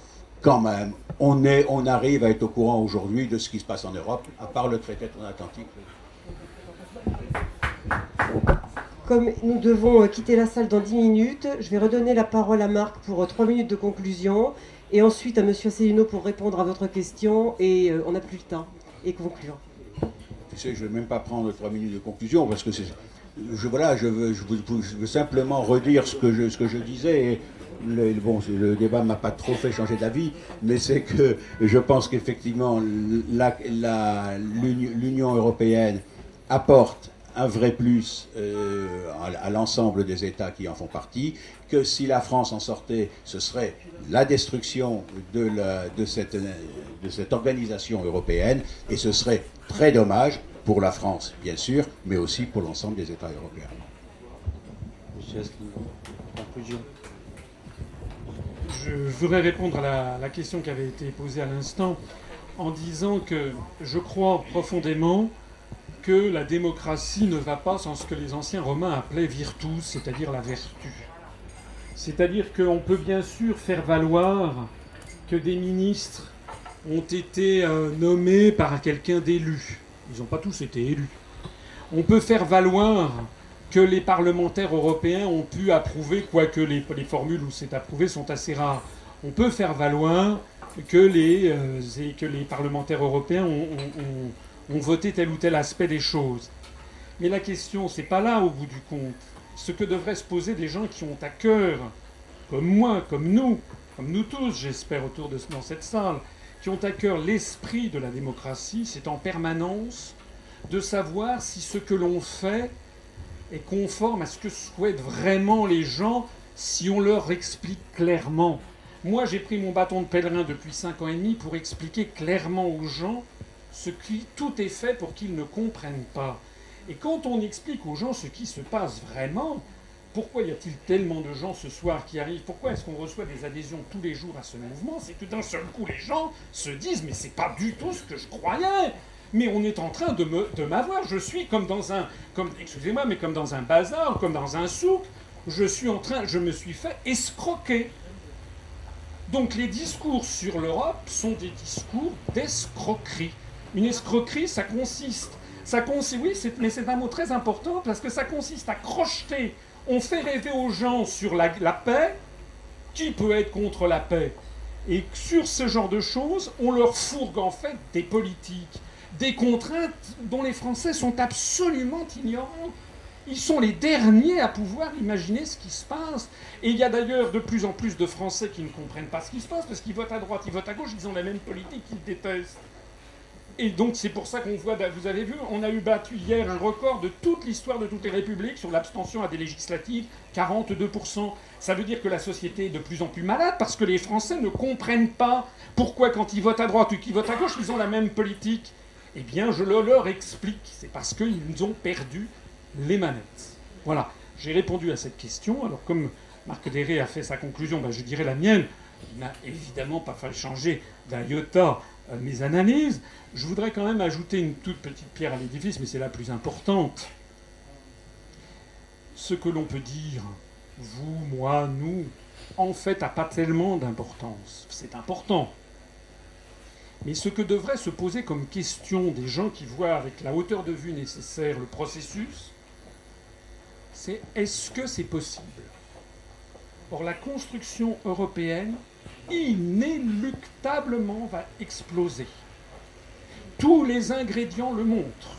quand même, on arrive à être au courant aujourd'hui de ce qui se passe en Europe, à part le traité transatlantique. Comme nous devons quitter la salle dans 10 minutes, je vais redonner la parole à Marc pour 3 minutes de conclusion, et ensuite à M. Asselineau pour répondre à votre question, et on n'a plus le temps, et conclure. Tu sais, je ne vais même pas prendre 3 minutes de conclusion, parce que je veux simplement redire ce que je disais, et le débat ne m'a pas trop fait changer d'avis, mais c'est que je pense qu'effectivement, l'Union européenne apporte un vrai plus à l'ensemble des États qui en font partie, que si la France en sortait, ce serait la destruction de cette organisation européenne, et ce serait très dommage pour la France, bien sûr, mais aussi pour l'ensemble des États européens. Conclusion. Je voudrais répondre à la question qui avait été posée à l'instant en disant que je crois profondément que la démocratie ne va pas sans ce que les anciens Romains appelaient virtus, c'est-à-dire la vertu. C'est-à-dire qu'on peut bien sûr faire valoir que des ministres ont été nommés par quelqu'un d'élu. Ils n'ont pas tous été élus. On peut faire valoir que les parlementaires européens ont pu approuver, quoique les formules où c'est approuvé sont assez rares. On peut faire valoir que les parlementaires européens ont voté tel ou tel aspect des choses. Mais la question, c'est pas là au bout du compte. Ce que devraient se poser des gens qui ont à cœur, comme moi, comme nous tous, j'espère, dans cette salle, qui ont à cœur l'esprit de la démocratie, c'est en permanence de savoir si ce que l'on fait est conforme à ce que souhaitent vraiment les gens si on leur explique clairement. Moi, j'ai pris mon bâton de pèlerin depuis 5 ans et demi pour expliquer clairement aux gens tout est fait pour qu'ils ne comprennent pas. Et quand on explique aux gens ce qui se passe vraiment, pourquoi y a-t-il tellement de gens ce soir qui arrivent? Pourquoi est-ce qu'on reçoit des adhésions tous les jours à ce mouvement? C'est que d'un seul coup, les gens se disent « mais c'est pas du tout ce que je croyais !» Mais on est en train de m'avoir. Je suis comme dans un... excusez-moi, mais comme dans un bazar, comme dans un souk. Je me suis fait escroquer. Donc les discours sur l'Europe sont des discours d'escroquerie. Une escroquerie, ça consiste... oui, mais c'est un mot très important parce que ça consiste à crocheter. On fait rêver aux gens sur la paix. Qui peut être contre la paix? Et sur ce genre de choses, on leur fourgue en fait des politiques, des contraintes dont les Français sont absolument ignorants. Ils sont les derniers à pouvoir imaginer ce qui se passe. Et il y a d'ailleurs de plus en plus de Français qui ne comprennent pas ce qui se passe parce qu'ils votent à droite, ils votent à gauche, ils ont la même politique qu'ils détestent. Et donc c'est pour ça qu'on voit, vous avez vu, on a eu battu hier un record de toute l'histoire de toutes les républiques sur l'abstention à des législatives, 42%. Ça veut dire que la société est de plus en plus malade parce que les Français ne comprennent pas pourquoi quand ils votent à droite ou qu'ils votent à gauche, ils ont la même politique. Eh bien, je leur explique. C'est parce qu'ils ont perdu les manettes. Voilà, j'ai répondu à cette question. Alors, comme Marc Déré a fait sa conclusion, je dirais la mienne. Il n'a évidemment pas fallu changer d'un iota mes analyses. Je voudrais quand même ajouter une toute petite pierre à l'édifice, mais c'est la plus importante. Ce que l'on peut dire, vous, moi, nous, en fait, n'a pas tellement d'importance. C'est important. Mais ce que devrait se poser comme question des gens qui voient avec la hauteur de vue nécessaire le processus, c'est est-ce que c'est possible? Or, la construction européenne, inéluctablement, va exploser. Tous les ingrédients le montrent.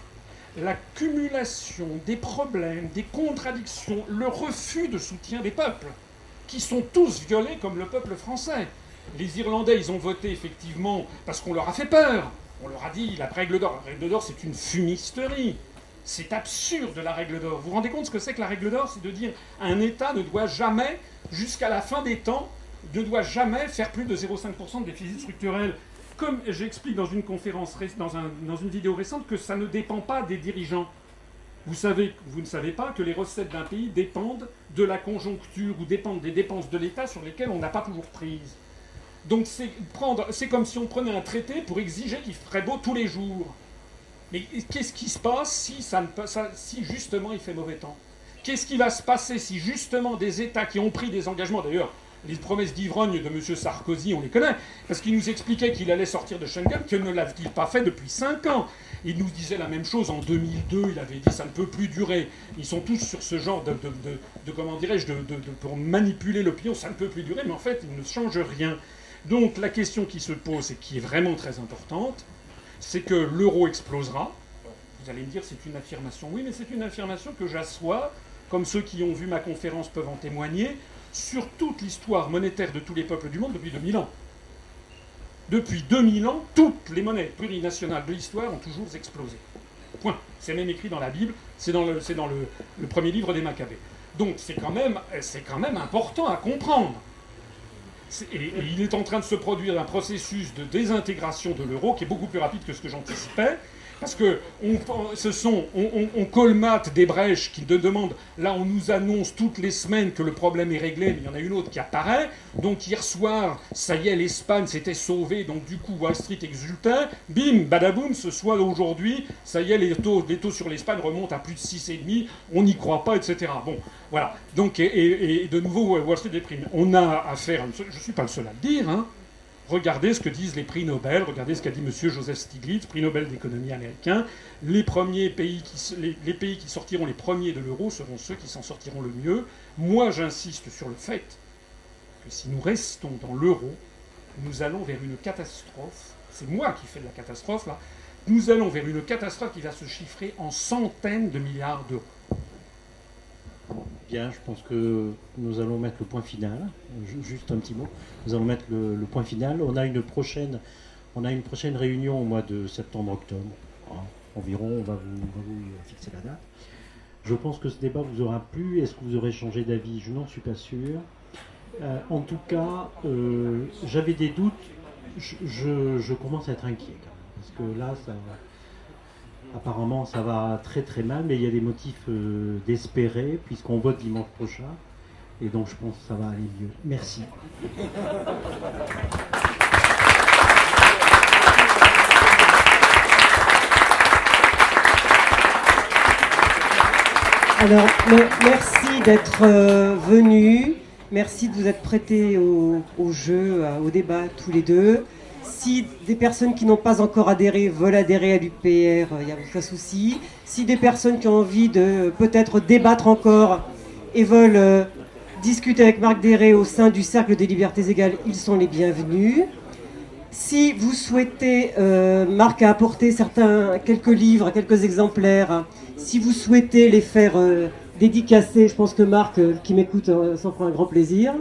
La cumulation des problèmes, des contradictions, le refus de soutien des peuples, qui sont tous violés comme le peuple français. Les Irlandais, ils ont voté effectivement parce qu'on leur a fait peur. On leur a dit la règle d'or. La règle d'or, c'est une fumisterie. C'est absurde, la règle d'or. Vous vous rendez compte ce que c'est que la règle d'or? C'est de dire un État ne doit jamais, jusqu'à la fin des temps, ne doit jamais faire plus de 0,5% de déficit structurel. Comme j'explique dans une conférence, dans une vidéo récente, que ça ne dépend pas des dirigeants. Vous ne savez pas que les recettes d'un pays dépendent de la conjoncture ou dépendent des dépenses de l'État sur lesquelles on n'a pas toujours prise. Donc c'est comme si on prenait un traité pour exiger qu'il ferait beau tous les jours. Mais qu'est-ce qui se passe si justement il fait mauvais temps? Qu'est-ce qui va se passer si justement des États qui ont pris des engagements, d'ailleurs les promesses d'ivrogne de M. Sarkozy, on les connaît, parce qu'il nous expliquait qu'il allait sortir de Schengen, que ne l'a-t-il pas fait depuis 5 ans? Il nous disait la même chose en 2002, il avait dit ça ne peut plus durer. Ils sont tous sur ce genre comment dirais-je, pour manipuler l'opinion, ça ne peut plus durer, mais en fait, il ne change rien. Donc la question qui se pose, et qui est vraiment très importante, c'est que l'euro explosera. Vous allez me dire, c'est une affirmation. Oui, mais c'est une affirmation que j'assois, comme ceux qui ont vu ma conférence peuvent en témoigner, sur toute l'histoire monétaire de tous les peuples du monde depuis 2000 ans. Depuis 2000 ans, toutes les monnaies plurinationales de l'histoire ont toujours explosé. Point. C'est même écrit dans la Bible, c'est dans le premier livre des Maccabées. Donc c'est quand même important à comprendre. Et il est en train de se produire un processus de désintégration de l'euro qui est beaucoup plus rapide que ce que j'anticipais. Parce qu'on colmate des brèches qui demandent. Là, on nous annonce toutes les semaines que le problème est réglé, mais il y en a une autre qui apparaît. Donc hier soir, ça y est, l'Espagne s'était sauvée, donc du coup, Wall Street exultait. Bim, badaboum, ce soir, aujourd'hui, ça y est, les taux sur l'Espagne remontent à plus de 6,5, on n'y croit pas, etc. Bon, voilà. Donc, et de nouveau, Wall Street déprime. On a affaire, je ne suis pas le seul à le dire, hein. Regardez ce que disent les prix Nobel, regardez ce qu'a dit M. Joseph Stiglitz, prix Nobel d'économie américain. Les pays qui sortiront les premiers de l'euro seront ceux qui s'en sortiront le mieux. Moi, j'insiste sur le fait que si nous restons dans l'euro, nous allons vers une catastrophe. C'est moi qui fais de la catastrophe, là. Nous allons vers une catastrophe qui va se chiffrer en centaines de milliards d'euros. Bien, je pense que nous allons mettre le point final. Juste un petit mot. Nous allons mettre le point final. On a une prochaine réunion au mois de septembre-octobre. Environ, on va vous fixer la date. Je pense que ce débat vous aura plu. Est-ce que vous aurez changé d'avis? Je n'en suis pas sûr. En tout cas, j'avais des doutes. Je commence à être inquiet quand même, parce que là, apparemment, ça va très très mal, mais il y a des motifs d'espérer, puisqu'on vote dimanche prochain, et donc je pense que ça va aller mieux. Merci. Alors, merci d'être venu. Merci de vous être prêtés au jeu, au débat tous les deux. Si des personnes qui n'ont pas encore adhéré veulent adhérer à l'UPR, il n'y a aucun souci. Si des personnes qui ont envie de peut-être débattre encore et veulent discuter avec Marc Deray au sein du Cercle des Libertés Égales, ils sont les bienvenus. Si vous souhaitez, Marc a apporté quelques livres, quelques exemplaires. Si vous souhaitez les faire dédicacer, je pense que Marc, qui m'écoute, s'en fera un grand plaisir.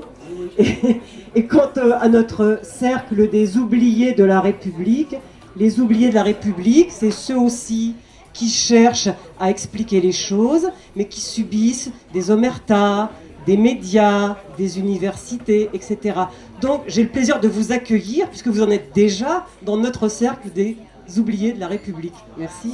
Et quant à notre cercle des oubliés de la République, les oubliés de la République, c'est ceux aussi qui cherchent à expliquer les choses, mais qui subissent des omertas, des médias, des universités, etc. Donc j'ai le plaisir de vous accueillir, puisque vous en êtes déjà dans notre cercle des oubliés de la République. Merci.